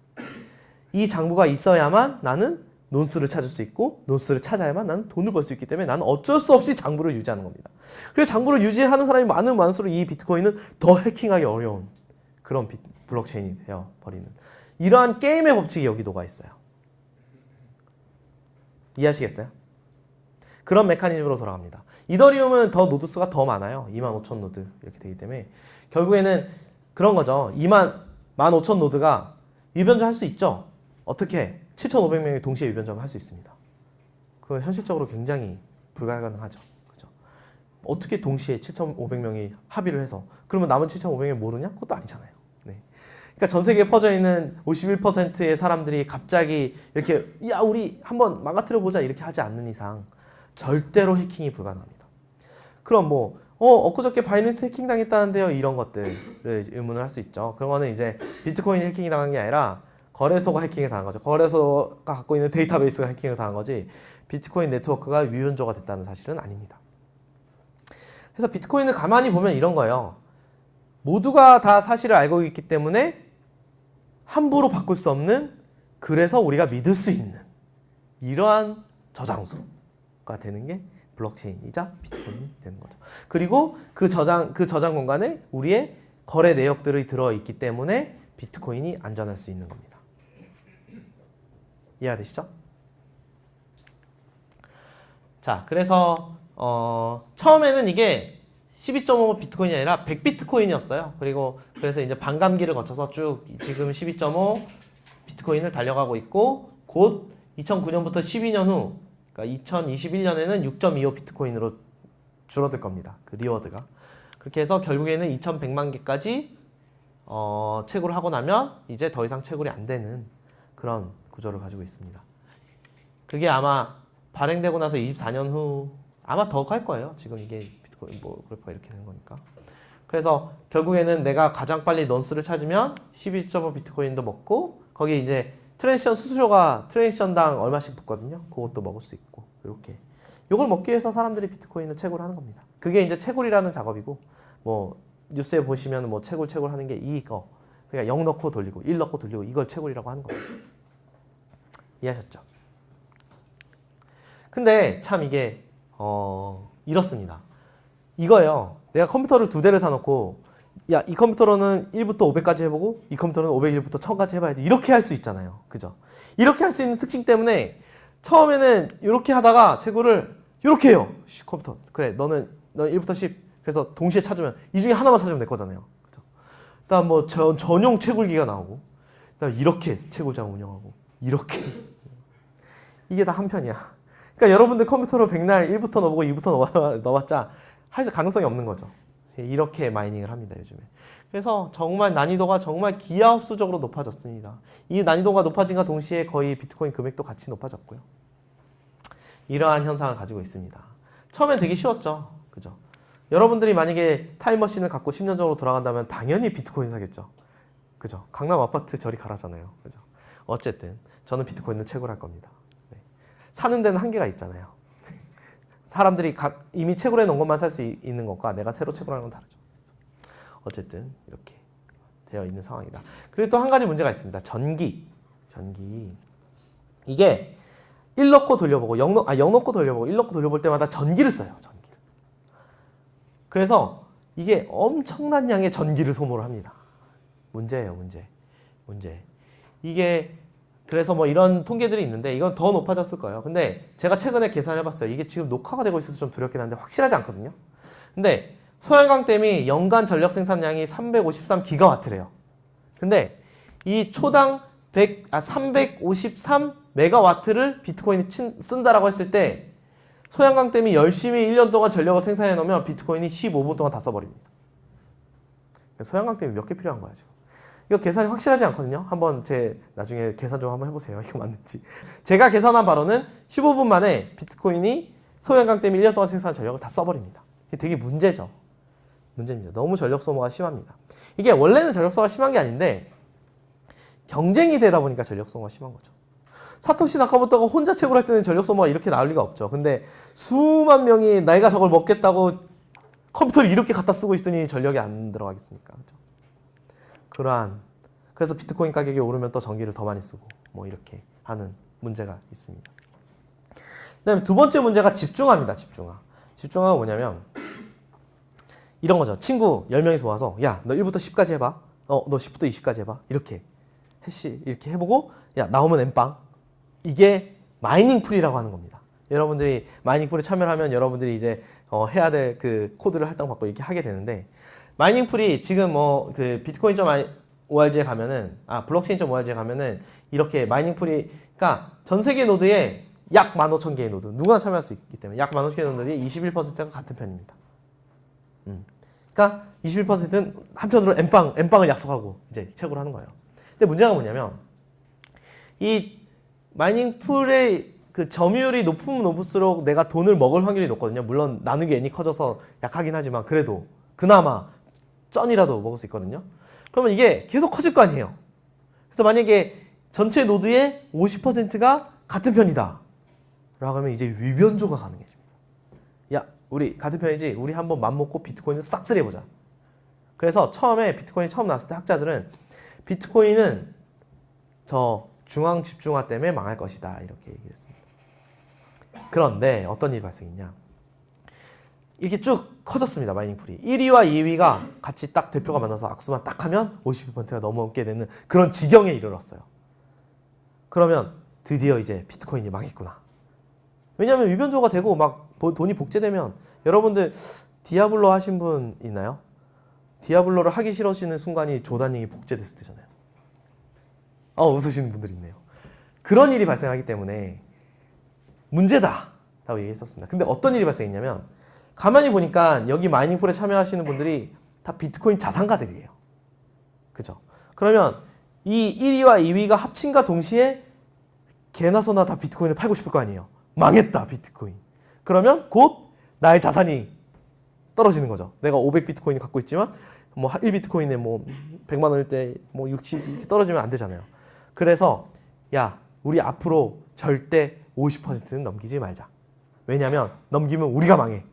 이 장부가 있어야만 나는 논스를 찾을 수 있고 논스를 찾아야만 나는 돈을 벌 수 있기 때문에 나는 어쩔 수 없이 장부를 유지하는 겁니다. 그래서 장부를 유지하는 사람이 많으면 많을수록 이 비트코인은 더 해킹하기 어려운 그런 블록체인이 되어버리는 이러한 게임의 법칙이 여기 녹아 있어요. 이해하시겠어요? 그런 메커니즘으로 돌아갑니다. 이더리움은 더 노드 수가 더 많아요. 25,000 노드 이렇게 되기 때문에 결국에는 그런 거죠. 15,000 노드가 위변조 할 수 있죠. 어떻게? 7,500명이 동시에 위변조를 할 수 있습니다. 그건 현실적으로 굉장히 불가능하죠. 그죠? 어떻게 동시에 7,500명이 합의를 해서 그러면 남은 7,500명이 모르냐? 그것도 아니잖아요. 네. 그러니까 전 세계에 퍼져 있는 51%의 사람들이 갑자기 이렇게 야 우리 한번 망가뜨려 보자 이렇게 하지 않는 이상 절대로 해킹이 불가능합니다. 그럼 뭐 엊그저께 바이낸스 해킹 당했다는데요 이런 것들을 의문을 할 수 있죠. 그런 거는 이제 비트코인 해킹이 당한 게 아니라 거래소가 해킹을 당한 거죠. 거래소가 갖고 있는 데이터베이스가 해킹을 당한 거지 비트코인 네트워크가 위변조가 됐다는 사실은 아닙니다. 그래서 비트코인을 가만히 보면 이런 거예요. 모두가 다 사실을 알고 있기 때문에 함부로 바꿀 수 없는, 그래서 우리가 믿을 수 있는 이러한 저장소가 되는 게 블록체인이자 비트코인이 되는 거죠. 그리고 그 저장 공간에 우리의 거래 내역들이 들어있기 때문에 비트코인이 안전할 수 있는 겁니다. 이해가 되시죠? 자, 그래서 처음에는 이게 12.5 비트코인이 아니라 100 비트코인이었어요. 그래서 이제 반감기를 거쳐서 쭉 지금 12.5 비트코인을 달려가고 있고 곧 2009년부터 12년 후 그러니까 2021년에는 6.25 비트코인으로 줄어들 겁니다. 그 리워드가. 그렇게 해서 결국에는 2100만 개까지 채굴을 하고 나면 이제 더 이상 채굴이 안 되는 그런 구조를 가지고 있습니다. 그게 아마 발행되고 나서 24년 후 아마 더 갈 거예요. 지금 이게 비트코인 뭐 그래프가 이렇게 되는 거니까. 그래서 결국에는 내가 가장 빨리 넌스를 찾으면 12.5 비트코인도 먹고 거기에 이제 트랜지션 수수료가 트랜지션당 얼마씩 붙거든요. 그것도 먹을 수 있고 이렇게. 이걸 먹기 위해서 사람들이 비트코인을 채굴하는 겁니다. 그게 이제 채굴이라는 작업이고 뭐 뉴스에 보시면 뭐 채굴하는 게 이거. 그러니까 0 넣고 돌리고 1 넣고 돌리고 이걸 채굴이라고 하는 겁니다. 이해하셨죠? 근데 참 이게 이렇습니다. 이거예요. 내가 컴퓨터를 2대를 사놓고 야, 이 컴퓨터로는 1부터 500까지 해보고 이 컴퓨터는 501부터 1000까지 해봐야지. 이렇게 할 수 있잖아요. 그죠? 이렇게 할 수 있는 특징 때문에 처음에는 이렇게 하다가 채굴을 이렇게 해요. 컴퓨터. 그래, 너는 1부터 10. 그래서 동시에 찾으면 이 중에 하나만 찾으면 될 거잖아요. 그죠? 그다음 뭐 전용 채굴기가 나오고 그다음 이렇게 채굴장 운영하고 이렇게 이게 다 한 편이야. 그러니까 여러분들 컴퓨터로 백날 1부터 넣어보고 2부터 넣어봤자 할 가능성이 없는 거죠. 이렇게 마이닝을 합니다, 요즘에. 그래서 정말 난이도가 정말 기하급수적으로 높아졌습니다. 이 난이도가 높아진과 동시에 거의 비트코인 금액도 같이 높아졌고요. 이러한 현상을 가지고 있습니다. 처음엔 되게 쉬웠죠. 그죠? 여러분들이 만약에 타임머신을 갖고 10년 전으로 돌아간다면 당연히 비트코인 사겠죠. 그죠? 강남 아파트 저리 가라잖아요. 그죠? 어쨌든 저는 비트코인을 채굴할 겁니다. 네. 사는 데는 한계가 있잖아요. 사람들이 이미 채굴해 놓은 것만 살 수 있는 것과 내가 새로 채굴하는 건 다르죠. 어쨌든 이렇게 되어 있는 상황이다. 그리고 또 한 가지 문제가 있습니다. 전기. 이게 1 넣고 돌려보고 0 넣고 돌려보고 1 넣고 돌려볼 때마다 전기를 써요. 전기를. 그래서 이게 엄청난 양의 전기를 소모를 합니다. 문제예요. 문제. 이게 그래서 뭐 이런 통계들이 있는데 이건 더 높아졌을 거예요. 근데 제가 최근에 계산해봤어요. 이게 지금 녹화가 되고 있어서 좀 두렵긴 한데 확실하지 않거든요. 근데 소양강댐이 연간 전력 생산량이 353기가와트래요. 근데 이 초당 353메가와트를 비트코인이 쓴다라고 했을 때 소양강댐이 열심히 1년 동안 전력을 생산해 놓으면 비트코인이 15분 동안 다 써버립니다. 소양강댐이 몇 개 필요한 거야 지금. 이거 계산이 확실하지 않거든요. 한번 나중에 계산 좀 한번 해보세요. 이거 맞는지. 제가 계산한 바로는 15분 만에 비트코인이 소양강댐이 1년 동안 생산한 전력을 다 써버립니다. 이게 되게 문제죠. 문제입니다. 너무 전력 소모가 심합니다. 이게 원래는 전력 소모가 심한 게 아닌데 경쟁이 되다 보니까 전력 소모가 심한 거죠. 사토시 나카모토가 혼자 채굴할 때는 전력 소모가 이렇게 나올 리가 없죠. 근데 수만 명이 내가 저걸 먹겠다고 컴퓨터를 이렇게 갖다 쓰고 있으니 전력이 안 들어가겠습니까? 그렇죠? 그래서 비트코인 가격이 오르면 또 전기를 더 많이 쓰고 뭐 이렇게 하는 문제가 있습니다. 그다음에 두 번째 문제가 집중화입니다. 집중화가 뭐냐면 이런 거죠. 친구 10명이서 모아서 야, 너 1부터 10까지 해봐. 너 10부터 20까지 해봐. 이렇게 해보고 야, 나오면 엠빵. 이게 마이닝 풀이라고 하는 겁니다. 여러분들이 마이닝 풀에 참여를 하면 여러분들이 이제 해야 될 그 코드를 할당받고 이렇게 하게 되는데, 마이닝 풀이 지금 뭐 그 비트코인.org에 가면은 블록체인.org에 가면은 이렇게 마이닝 풀이, 그러니까 전 세계 노드에 약 15,000개의 노드, 누구나 참여할 수 있기 때문에 약 15,000개의 노드의 21%가 같은 편입니다. 그러니까 21%는 한편으로 엠빵을 약속하고 이제 채굴 하는 거예요. 근데 문제가 뭐냐면, 이 마이닝 풀의 그 점유율이 높으면 높을수록 내가 돈을 먹을 확률이 높거든요. 물론 나누기 n이 커져서 약하긴 하지만 그래도 그나마 쩐이라도 먹을 수 있거든요. 그러면 이게 계속 커질 거 아니에요. 그래서 만약에 전체 노드의 50%가 같은 편이다 라고 하면 이제 위변조가 가능해집니다. 야, 우리 같은 편이지? 우리 한번 맘먹고 비트코인을 싹쓸이 해보자. 그래서 처음에 비트코인이 처음 나왔을 때 학자들은 비트코인은 저 중앙 집중화 때문에 망할 것이다 이렇게 얘기했습니다. 그런데 어떤 일이 발생했냐, 이렇게 쭉 커졌습니다. 마이닝 풀이 1위와 2위가 같이 딱 대표가 만나서 악수만 딱 하면 50%가 넘게 되는 그런 지경에 이르렀어요. 그러면 드디어 이제 비트코인이 망했구나. 왜냐하면 위변조가 되고 막 돈이 복제되면, 여러분들 디아블로 하신 분 있나요? 디아블로를 하기 싫어지는 순간이 조단링이 복제됐을 때잖아요. 웃으시는 분들이 있네요. 그런 일이 발생하기 때문에 문제다 라고 얘기했었습니다. 근데 어떤 일이 발생했냐면, 가만히 보니까 여기 마이닝 풀에 참여하시는 분들이 다 비트코인 자산가들이에요. 그죠? 그러면 이 1위와 2위가 합친과 동시에 개나 소나 다 비트코인을 팔고 싶을 거 아니에요. 망했다 비트코인. 그러면 곧 나의 자산이 떨어지는 거죠. 내가 500비트코인을 갖고 있지만 뭐 1비트코인에 뭐 100만 원일 때 뭐 60 떨어지면 안 되잖아요. 그래서 야, 우리 앞으로 절대 50%는 넘기지 말자. 왜냐면 넘기면 우리가 망해.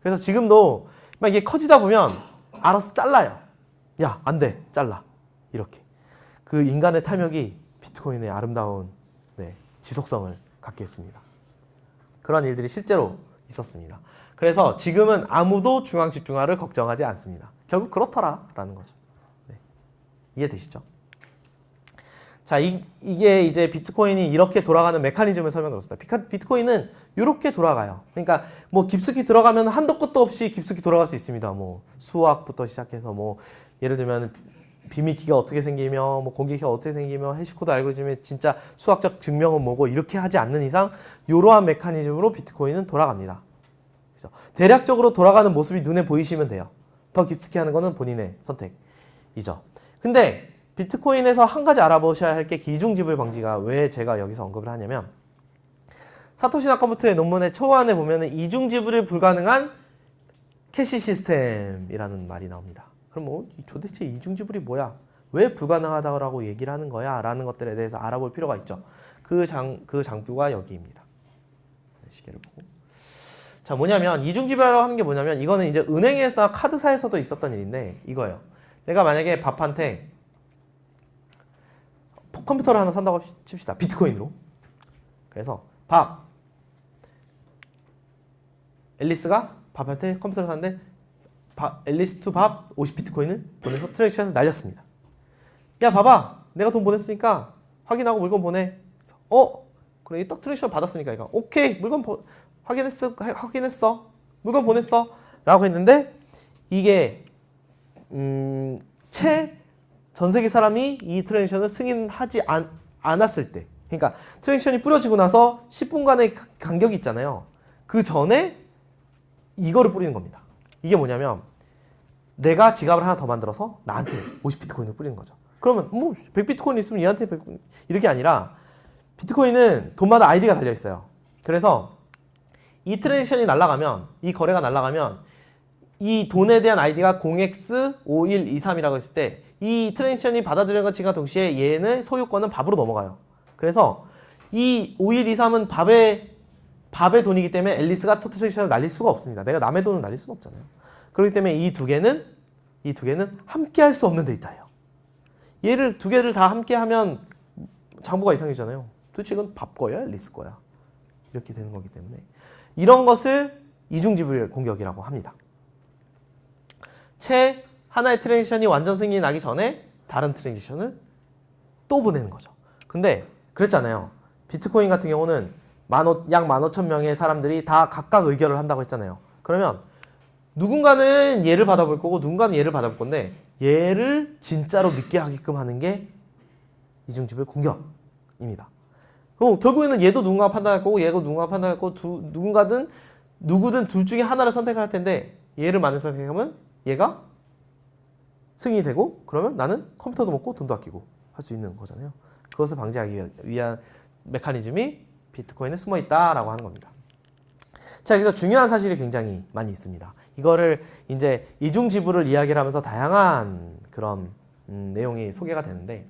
그래서 지금도 막 이게 커지다 보면 알아서 잘라요. 야, 안 돼. 잘라. 이렇게. 그 인간의 탐욕이 비트코인의 아름다운 지속성을 갖게 했습니다. 그런 일들이 실제로 있었습니다. 그래서 지금은 아무도 중앙 집중화를 걱정하지 않습니다. 결국 그렇더라라는 거죠. 이해되시죠? 자, 이게 이제 비트코인이 이렇게 돌아가는 메커니즘을 설명드렸습니다. 비트코인은 이렇게 돌아가요. 그러니까 뭐 깊숙이 들어가면 한도 끝도 없이 깊숙이 돌아갈 수 있습니다. 뭐 수학부터 시작해서 뭐 예를 들면 비밀키가 어떻게 생기며 뭐 공개키가 어떻게 생기며 해시코드 알고리즘의 진짜 수학적 증명은 뭐고, 이렇게 하지 않는 이상 이러한 메커니즘으로 비트코인은 돌아갑니다. 그렇죠? 대략적으로 돌아가는 모습이 눈에 보이시면 돼요. 더 깊숙이 하는 거는 본인의 선택이죠. 근데 비트코인에서 한 가지 알아보셔야 할 게 기중지불 방지가 왜 제가 여기서 언급을 하냐면, 사토시 나카모토의 논문의 초안에 보면은 이중지불이 불가능한 캐시 시스템이라는 말이 나옵니다. 그럼 뭐 도대체 이중지불이 뭐야? 왜 불가능하다고 얘기를 하는 거야? 라는 것들에 대해서 알아볼 필요가 있죠. 그 장표가 여기입니다. 시계를 보고. 자, 뭐냐면 이중지불이라고 하는 게 뭐냐면, 이거는 이제 은행에서나 카드사에서도 있었던 일인데 이거예요. 내가 만약에 밥한테 컴퓨터를 하나 산다고 칩시다. 비트코인으로. 그래서 앨리스가 밥한테 컴퓨터를 샀는데 앨리스 투 밥 50비트코인을 보내서 트랜잭션을 날렸습니다. 야, 봐봐. 내가 돈 보냈으니까 확인하고 물건 보내. 그래, 딱 트랜잭션 받았으니까 이거 오케이, 물건 확인했어. 물건 보냈어. 라고 했는데, 이게 전 세계 사람이 이 트랜잭션을 승인하지 않았을 때, 그러니까 트랜잭션이 뿌려지고 나서 10분간의 간격이 있잖아요. 그 전에 이거를 뿌리는 겁니다. 이게 뭐냐면, 내가 지갑을 하나 더 만들어서 나한테 50비트코인을 뿌리는 거죠. 그러면 뭐 100비트코인 있으면 얘한테 100, 이렇게 아니라, 비트코인은 돈마다 아이디가 달려 있어요. 그래서 이 트랜잭션이 날아가면, 이 거래가 날아가면 이 돈에 대한 아이디가 0x5123이라고 했을 때, 이 트랜잭션이 받아들이는 것과 동시에 얘는 소유권은 밥으로 넘어가요. 그래서 이 5123은 밥의 돈이기 때문에 앨리스가 트랜잭션을 날릴 수가 없습니다. 내가 남의 돈을 날릴 수는 없잖아요. 그렇기 때문에 이 두 개는 함께 할 수 없는 데이터예요. 얘를 두 개를 다 함께 하면 장부가 이상해지잖아요. 도대체 이건 밥 거야, 앨리스 거야? 이렇게 되는 거기 때문에 이런 것을 이중지불 공격이라고 합니다. 채 하나의 트랜지션이 완전 승인이 나기 전에 다른 트랜지션을 또 보내는 거죠. 근데 그랬잖아요. 비트코인 같은 경우는 약 15,000명의 사람들이 다 각각 의결을 한다고 했잖아요. 그러면 누군가는 얘를 받아볼 거고 누군가는 얘를 받아볼 건데 얘를 진짜로 믿게 하게끔 하는 게 이중집의 공격입니다. 그럼 결국에는 얘도 누군가가 판단할 거고 얘도 누군가가 판단할 거고 누구든 둘 중에 하나를 선택할 텐데 얘를 만든 선택하면 얘가 승인이 되고 그러면 나는 컴퓨터도 먹고 돈도 아끼고 할 수 있는 거잖아요. 그것을 방지하기 위한 메커니즘이 비트코인에 숨어 있다라고 하는 겁니다. 자, 여기서 중요한 사실이 굉장히 많이 있습니다. 이거를 이제 이중 지불을 이야기를 하면서 다양한 그런 내용이 소개가 되는데,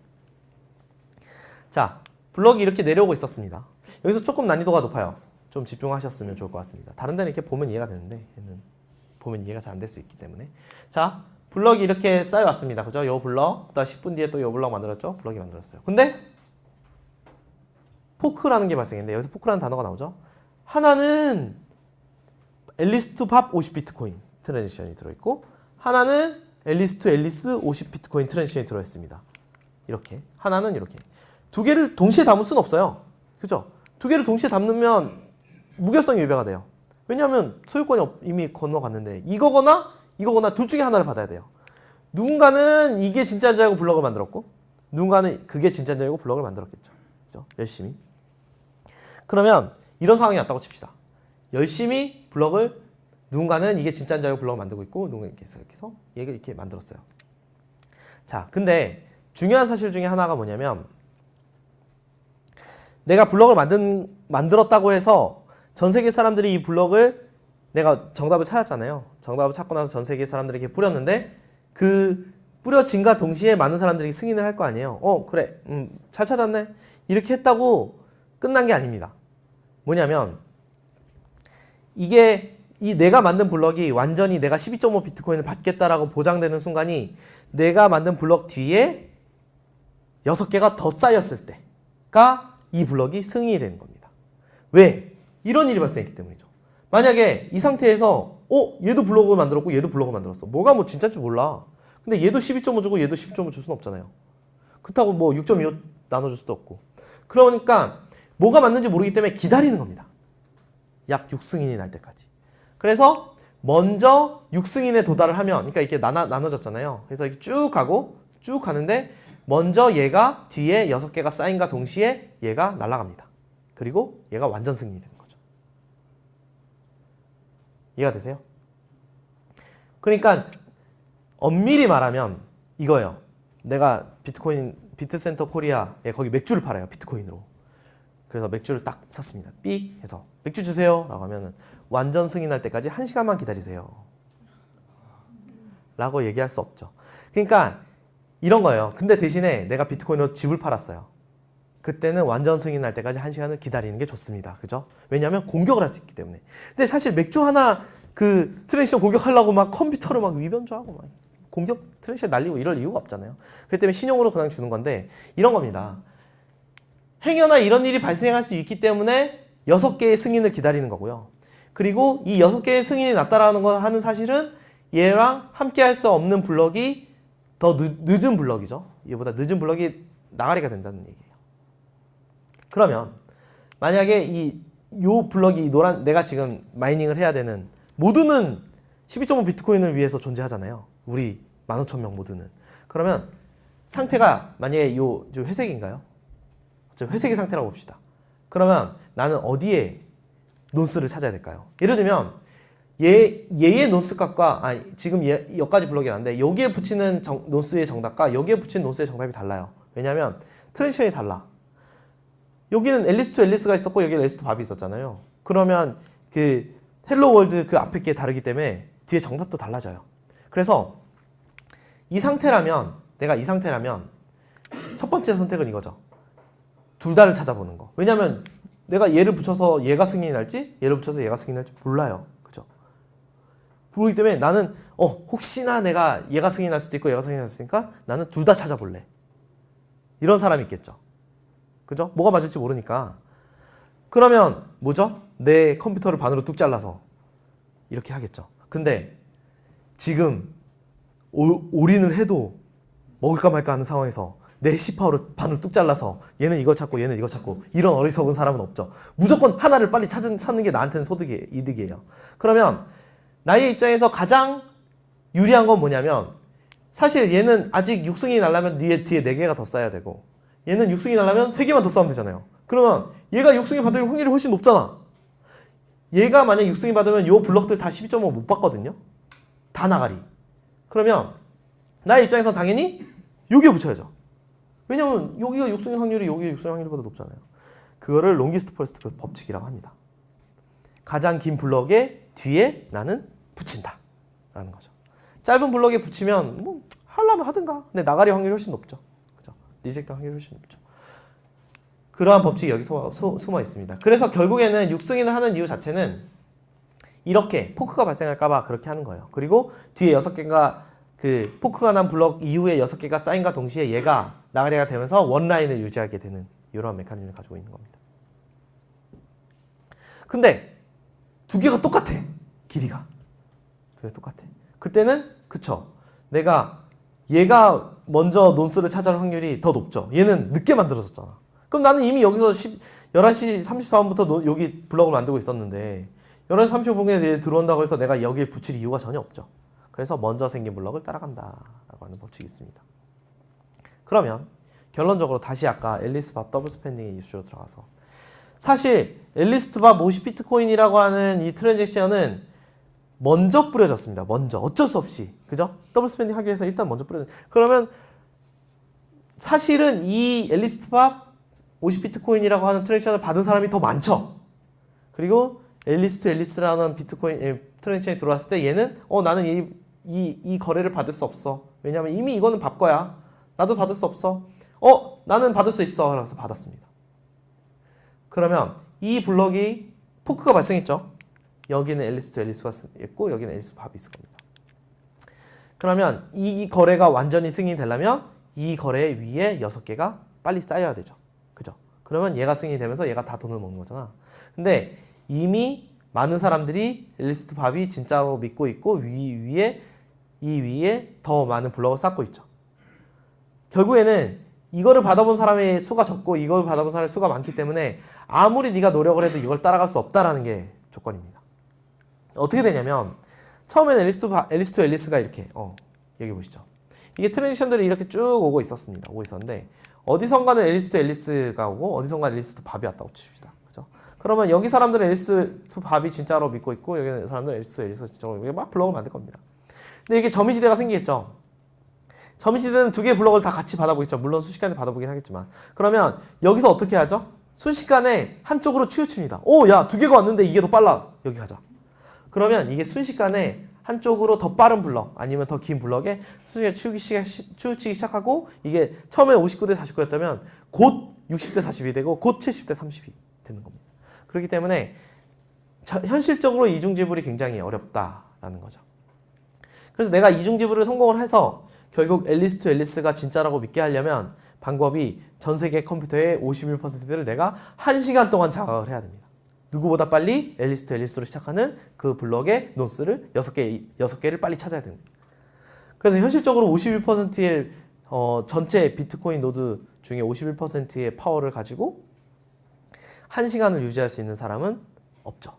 자, 블럭이 이렇게 내려오고 있었습니다. 여기서 조금 난이도가 높아요. 좀 집중하셨으면 좋을 것 같습니다. 다른 데는 이렇게 보면 이해가 되는데 얘는 보면 이해가 잘 안 될 수 있기 때문에. 자, 블럭이 이렇게 쌓여왔습니다. 그죠? 요 블럭, 그다음 10분 뒤에 또 요 블럭 만들었죠? 블럭이 만들었어요. 근데 포크라는 게 발생했는데 여기서 포크라는 단어가 나오죠? 하나는 앨리스 투 밥 50 비트코인 트랜지션이 들어있고 하나는 앨리스 투 앨리스 50 비트코인 트랜지션이 들어있습니다. 이렇게. 하나는 이렇게. 두 개를 동시에 담을 수는 없어요. 그죠? 두 개를 동시에 담으면 무결성이 위배가 돼요. 왜냐하면 소유권이 이미 건너갔는데 이거거나 둘 중에 하나를 받아야 돼요. 누군가는 이게 진짜인 줄 알고 블럭을 만들었고 누군가는 그게 진짜인 줄 알고 블럭을 만들었겠죠. 그죠? 열심히. 그러면 이런 상황이 왔다고 칩시다. 열심히 블럭을 누군가는 이게 진짜인 줄 알고 블럭을 만들고 있고 누군가는 이렇게 해서 얘를 이렇게 만들었어요. 자, 근데 중요한 사실 중에 하나가 뭐냐면 내가 블럭을 만들었다고 해서 전 세계 사람들이 이 블럭을 내가 정답을 찾았잖아요. 정답을 찾고 나서 전 세계 사람들에게 뿌렸는데 그 뿌려진과 동시에 많은 사람들이 승인을 할 거 아니에요. 그래, 잘 찾았네. 이렇게 했다고 끝난 게 아닙니다. 뭐냐면 이게 내가 만든 블럭이 완전히 내가 12.5 비트코인을 받겠다라고 보장되는 순간이 내가 만든 블럭 뒤에 6개가 더 쌓였을 때가 이 블럭이 승인이 되는 겁니다. 왜? 이런 일이 발생했기 때문이죠. 만약에 이 상태에서 얘도 블럭을 만들었고 얘도 블럭을 만들었어. 뭐가 뭐 진짜인지 몰라. 근데 얘도 12.5 주고 얘도 10.5 줄 수는 없잖아요. 그렇다고 뭐 6.25 나눠줄 수도 없고. 그러니까 뭐가 맞는지 모르기 때문에 기다리는 겁니다. 약 6승인이 날 때까지. 그래서 먼저 6승인에 도달을 하면, 그러니까 이렇게 나눠졌잖아요. 그래서 이렇게 쭉 가는데 먼저 얘가 뒤에 6개가 쌓인과 동시에 얘가 날아갑니다. 그리고 얘가 완전 승인이 되는 거죠. 이해가 되세요? 그러니까 엄밀히 말하면 이거예요. 내가 비트센터 코리아에 거기 맥주를 팔아요. 비트코인으로. 그래서 맥주를 딱 샀습니다. 삑 해서 맥주 주세요 라고 하면은 완전 승인할 때까지 1시간만 기다리세요 라고 얘기할 수 없죠. 그러니까 이런 거예요. 근데 대신에 내가 비트코인으로 집을 팔았어요. 그때는 완전 승인할 때까지 1시간을 기다리는 게 좋습니다. 그죠? 왜냐하면 공격을 할 수 있기 때문에. 근데 사실 맥주 하나 그 트랜지션 공격하려고 막 컴퓨터로 막 위변조하고 막 공격 트랜지션 날리고 이럴 이유가 없잖아요. 그렇기 때문에 신용으로 그냥 주는 건데 이런 겁니다. 행여나 이런 일이 발생할 수 있기 때문에 6개의 승인을 기다리는 거고요. 그리고 이 6개의 승인이 났다라는 거 하는 사실은 얘랑 함께 할 수 없는 블럭이 더 늦은 블럭이죠. 얘보다 늦은 블럭이 나가리가 된다는 얘기예요. 그러면 만약에 요 블럭이 노란 내가 지금 마이닝을 해야 되는 모두는 12.5 비트코인을 위해서 존재하잖아요. 우리 15,000명 모두는. 그러면 상태가 만약에 요 회색인가요? 회색의 상태라고 봅시다. 그러면 나는 어디에 논스를 찾아야 될까요? 예를 들면 얘의 논스 값과 지금 여기까지 블럭이 나는데 여기에 붙이는 논스의 정답과 여기에 붙이는 논스의 정답이 달라요. 왜냐하면 트랜지션이 달라. 여기는 앨리스 투 앨리스가 있었고 여기는 앨리스 투 밥이 있었잖아요. 그러면 그 헬로 월드 그 앞에 게 다르기 때문에 뒤에 정답도 달라져요. 그래서 내가 이 상태라면 첫 번째 선택은 이거죠. 둘 다를 찾아보는 거. 왜냐면 내가 얘를 붙여서 얘가 승인이 날지 얘를 붙여서 얘가 승인이 날지 몰라요. 그죠? 모르기 때문에 나는 혹시나 내가 얘가 승인이 날 수도 있고 얘가 승인이 날 수도 있으니까 나는 둘 다 찾아볼래. 이런 사람이 있겠죠. 그죠? 뭐가 맞을지 모르니까. 그러면 뭐죠? 내 컴퓨터를 반으로 뚝 잘라서 이렇게 하겠죠. 근데 지금 올인을 해도 먹을까 말까 하는 상황에서 내 C 파워를 반으로 뚝 잘라서 얘는 이걸 찾고 얘는 이걸 찾고 이런 어리석은 사람은 없죠. 무조건 하나를 빨리 찾는 게 나한테는 이득이에요. 그러면 나의 입장에서 가장 유리한 건 뭐냐면 사실 얘는 아직 6승이 나려면 뒤에 4개가 더 쌓여야 되고 얘는 6승이 나려면 3개만 더 쌓으면 되잖아요. 그러면 얘가 6승이 받을 확률이 훨씬 높잖아. 얘가 만약 6승이 받으면 요 블럭들 다 12.5 못 받거든요. 다 나가리. 그러면 나의 입장에서 당연히 여기에 붙여야죠. 왜냐면 여기가 6승의 확률이 여기가 6승의 확률보다 높잖아요. 그거를 롱기스트 퍼스트 법칙이라고 합니다. 가장 긴 블럭의 뒤에 나는 붙인다 라는 거죠. 짧은 블럭에 붙이면 뭐 하려면 하든가. 근데 나가리 확률이 훨씬 높죠. 그죠? 리젝트 확률이 훨씬 높죠. 그러한 법칙이 여기 숨어 있습니다. 그래서 결국에는 6승인을 하는 이유 자체는 이렇게 포크가 발생할까봐 그렇게 하는 거예요. 그리고 뒤에 6개가 그 포크가 난 블럭 이후에 6개가 쌓인과 동시에 얘가 나가리가 되면서 원라인을 유지하게 되는 이런 메커니즘을 가지고 있는 겁니다. 근데 2개가 똑같아. 길이가. 2개 똑같아. 그때는 그쵸. 내가 얘가 먼저 논스를 차지할 확률이 더 높죠. 얘는 늦게 만들어졌잖아. 그럼 나는 이미 여기서 11시 34분부터 여기 블럭을 만들고 있었는데 11시 35분에 들어온다고 해서 내가 여기에 붙일 이유가 전혀 없죠. 그래서 먼저 생긴 블럭을 따라간다라고 하는 법칙이 있습니다. 그러면 결론적으로 다시 아까 앨리스 밥 더블 스펜딩의 이슈로 들어가서 사실 앨리스 밥 50비트코인이라고 하는 이 트랜잭션은 먼저 뿌려졌습니다. 먼저 어쩔 수 없이 그죠? 더블 스펜딩 하기 위해서 일단 먼저 뿌려졌. 그러면 사실은 이 앨리스 밥 50비트코인이라고 하는 트랜잭션을 받은 사람이 더 많죠. 그리고 앨리스 투 앨리스라는 비트코인 트랜잭션이 들어왔을 때 얘는 나는 이 거래를 받을 수 없어. 왜냐면 이미 이거는 밥 거야. 나도 받을 수 없어. 나는 받을 수 있어. 그래서 받았습니다. 그러면 이 블럭이 포크가 발생했죠. 여기는 앨리스 투 앨리스가 있고 여기는 앨리스 밥이 있을 겁니다. 그러면 이 거래가 완전히 승인이 되려면 이 거래 위에 6개가 빨리 쌓여야 되죠. 그죠? 그러면 얘가 승인이 되면서 얘가 다 돈을 먹는 거잖아. 근데 이미 많은 사람들이 앨리스 투 밥이 진짜로 믿고 있고 이 위에 더 많은 블럭을 쌓고 있죠. 결국에는 이거를 받아본 사람의 수가 적고 이걸 받아본 사람의 수가 많기 때문에 아무리 네가 노력을 해도 이걸 따라갈 수 없다라는 게 조건입니다. 어떻게 되냐면 처음에는 앨리스 투 앨리스가 이렇게 여기 보시죠. 이게 트랜지션들이 이렇게 쭉 오고 있었는데 어디선가는 앨리스 투 앨리스가 오고 어디선가 앨리스 투 밥이 왔다고 칩시다. 그죠? 그러면 여기 사람들은 앨리스 투 밥이 진짜로 믿고 있고 여기 사람들은 앨리스 투 앨리스 진짜로 믿고 막 블럭을 만들 겁니다. 근데 이게 점유지대가 생기겠죠. 점유지대는 2개의 블럭을 다 같이 받아보겠죠. 물론 순식간에 받아보긴 하겠지만. 그러면 여기서 어떻게 하죠? 순식간에 한쪽으로 치우칩니다. 야, 2개가 왔는데 이게 더 빨라. 여기 가자. 그러면 이게 순식간에 한쪽으로 더 빠른 블럭 아니면 더 긴 블럭에 순식간에 치우치기 시작하고 이게 처음에 59대 49였다면 곧 60대 40이 되고 곧 70대 30이 되는 겁니다. 그렇기 때문에 현실적으로 이중지불이 굉장히 어렵다라는 거죠. 그래서 내가 이중지불을 성공을 해서 결국 앨리스 투 앨리스가 진짜라고 믿게 하려면 방법이 전 세계 컴퓨터의 51%를 내가 1시간 동안 자각을 해야 됩니다. 누구보다 빨리 앨리스 투 앨리스로 시작하는 그 블럭의 논스를 6개를 빨리 찾아야 됩니다. 그래서 현실적으로 51%의 전체 비트코인 노드 중에 51%의 파워를 가지고 1시간을 유지할 수 있는 사람은 없죠.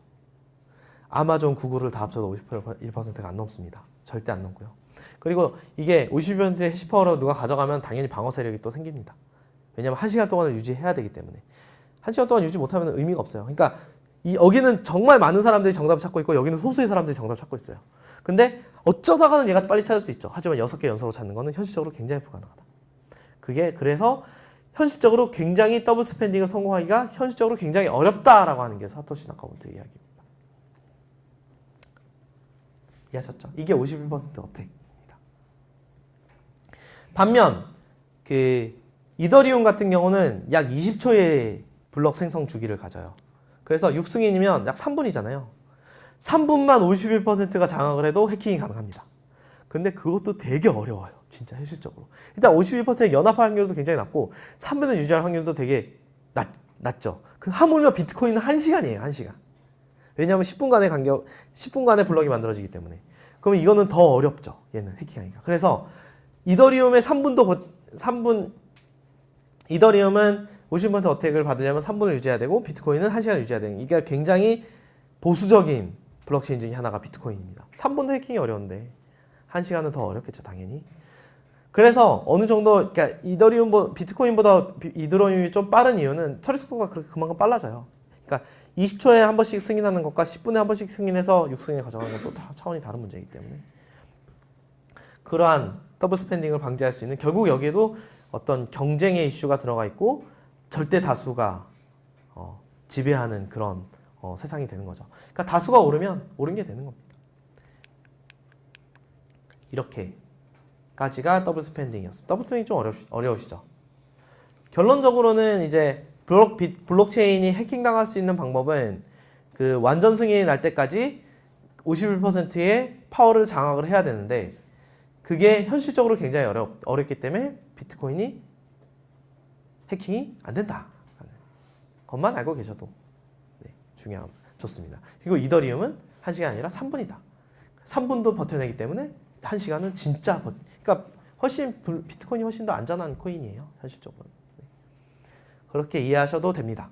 아마존, 구글을 다 합쳐도 51%가 안 넘습니다. 절대 안 넘고요. 그리고 이게 51%의 해시파워로 누가 가져가면 당연히 방어 세력이 또 생깁니다. 왜냐하면 1시간 동안을 유지해야 되기 때문에. 1시간 동안 유지 못하면 의미가 없어요. 그러니까 여기는 정말 많은 사람들이 정답을 찾고 있고 여기는 소수의 사람들이 정답을 찾고 있어요. 근데 어쩌다가는 얘가 빨리 찾을 수 있죠. 하지만 6개 연속으로 찾는 거는 현실적으로 굉장히 불가능하다. 그게 그래서 현실적으로 굉장히 더블 스펜딩을 성공하기가 현실적으로 굉장히 어렵다라고 하는 게 사토시 나카모토의 이야기입니다. 이해하셨죠? 이게 51% 어택입니다. 반면 그 이더리움 같은 경우는 약 20초의 블럭 생성 주기를 가져요. 그래서 6승인이면 약 3분이잖아요. 3분만 51%가 장악을 해도 해킹이 가능합니다. 근데 그것도 되게 어려워요. 진짜 현실적으로. 일단 51%의 연합할 확률도 굉장히 낮고 3분을 유지할 확률도 되게 낮죠. 그 하물며 비트코인은 1시간이에요. 1시간. 왜냐하면 10분간의 블럭이 만들어지기 때문에. 그러면 이거는 더 어렵죠. 얘는 해킹하기가. 그래서 이더리움의 3분 이더리움은 50% 어택을 받으려면 3분을 유지해야 되고 비트코인은 1시간을 유지해야 되는 이게 굉장히 보수적인 블록체인 중에 하나가 비트코인입니다. 3분도 해킹이 어려운데 1시간은 더 어렵겠죠, 당연히. 그래서 어느 정도 그러니까 비트코인보다 이더리움이 좀 빠른 이유는 처리 속도가 그만큼 빨라져요. 그러니까 20초에 한 번씩 승인하는 것과 10분에 한 번씩 승인해서 6승인에 가져가는 건 또 차원이 다른 문제이기 때문에 그러한 더블 스펜딩을 방지할 수 있는 결국 여기에도 어떤 경쟁의 이슈가 들어가 있고 절대 다수가 지배하는 그런 세상이 되는 거죠. 그러니까 다수가 오르면 옳은 게 되는 겁니다. 이렇게까지가 더블 스펜딩이었습니다. 더블 스펜딩 좀 어려우시죠? 결론적으로는 이제 블록체인이 해킹당할 수 있는 방법은 그 완전 승인이 날 때까지 51%의 파워를 장악을 해야 되는데 그게 현실적으로 굉장히 어렵기 때문에 비트코인이 해킹이 안 된다. 것만 알고 계셔도 좋습니다. 그리고 이더리움은 1시간이 아니라 3분이다. 3분도 버텨내기 때문에 1시간은 진짜 그러니까 비트코인이 훨씬 더 안전한 코인이에요. 현실적으로. 그렇게 이해하셔도 됩니다.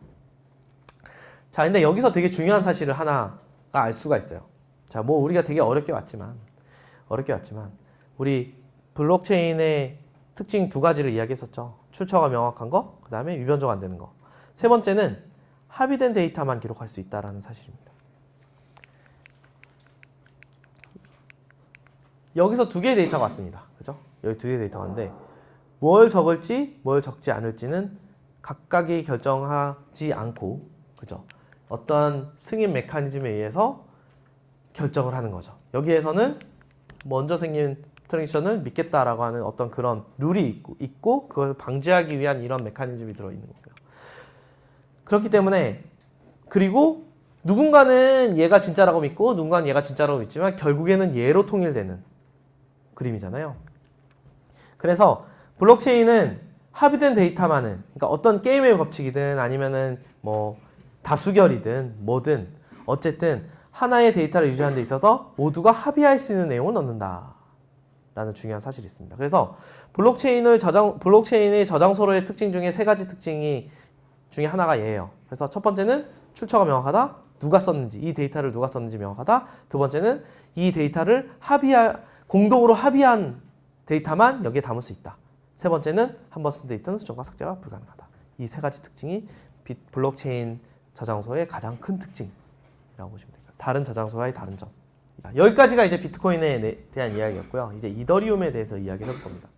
자, 근데 여기서 되게 중요한 사실을 하나가 알 수가 있어요. 자, 뭐 우리가 되게 어렵게 왔지만 우리 블록체인의 특징 2가지를 이야기했었죠. 출처가 명확한 거, 그 다음에 위변조가 안 되는 거. 세 번째는 합의된 데이터만 기록할 수 있다는 사실입니다. 여기서 2개의 데이터가 왔습니다. 그죠? 여기 2개의 데이터가 왔는데 뭘 적을지 뭘 적지 않을지는 각각이 결정하지 않고 그죠? 어떠한 승인 메커니즘에 의해서 결정을 하는 거죠. 여기에서는 먼저 생긴 트랜지션을 믿겠다라고 하는 어떤 그런 룰이 있고 그것을 방지하기 위한 이런 메커니즘이 들어있는 거고요. 그렇기 때문에 그리고 누군가는 얘가 진짜라고 믿고 누군가는 얘가 진짜라고 믿지만 결국에는 얘로 통일되는 그림이잖아요. 그래서 블록체인은 합의된 데이터만은 그러니까 어떤 게임의 법칙이든 아니면은 뭐 다수결이든 뭐든 어쨌든 하나의 데이터를 유지하는 데 있어서 모두가 합의할 수 있는 내용을 넣는다 라는 중요한 사실이 있습니다. 그래서 블록체인의 저장소로의 특징 중에 3가지 특징이 중에 하나가 얘예요. 그래서 첫 번째는 출처가 명확하다. 누가 썼는지, 이 데이터를 누가 썼는지 명확하다. 두 번째는 이 데이터를 공동으로 합의한 데이터만 여기에 담을 수 있다. 세 번째는 한번 쓴 데이터는 수정과 삭제가 불가능하다. 이 3가지 특징이 블록체인 저장소의 가장 큰 특징이라고 보시면 됩니다. 다른 저장소와의 다른 점. 여기까지가 이제 비트코인에 대한 이야기였고요. 이제 이더리움에 대해서 이야기를 해볼 겁니다.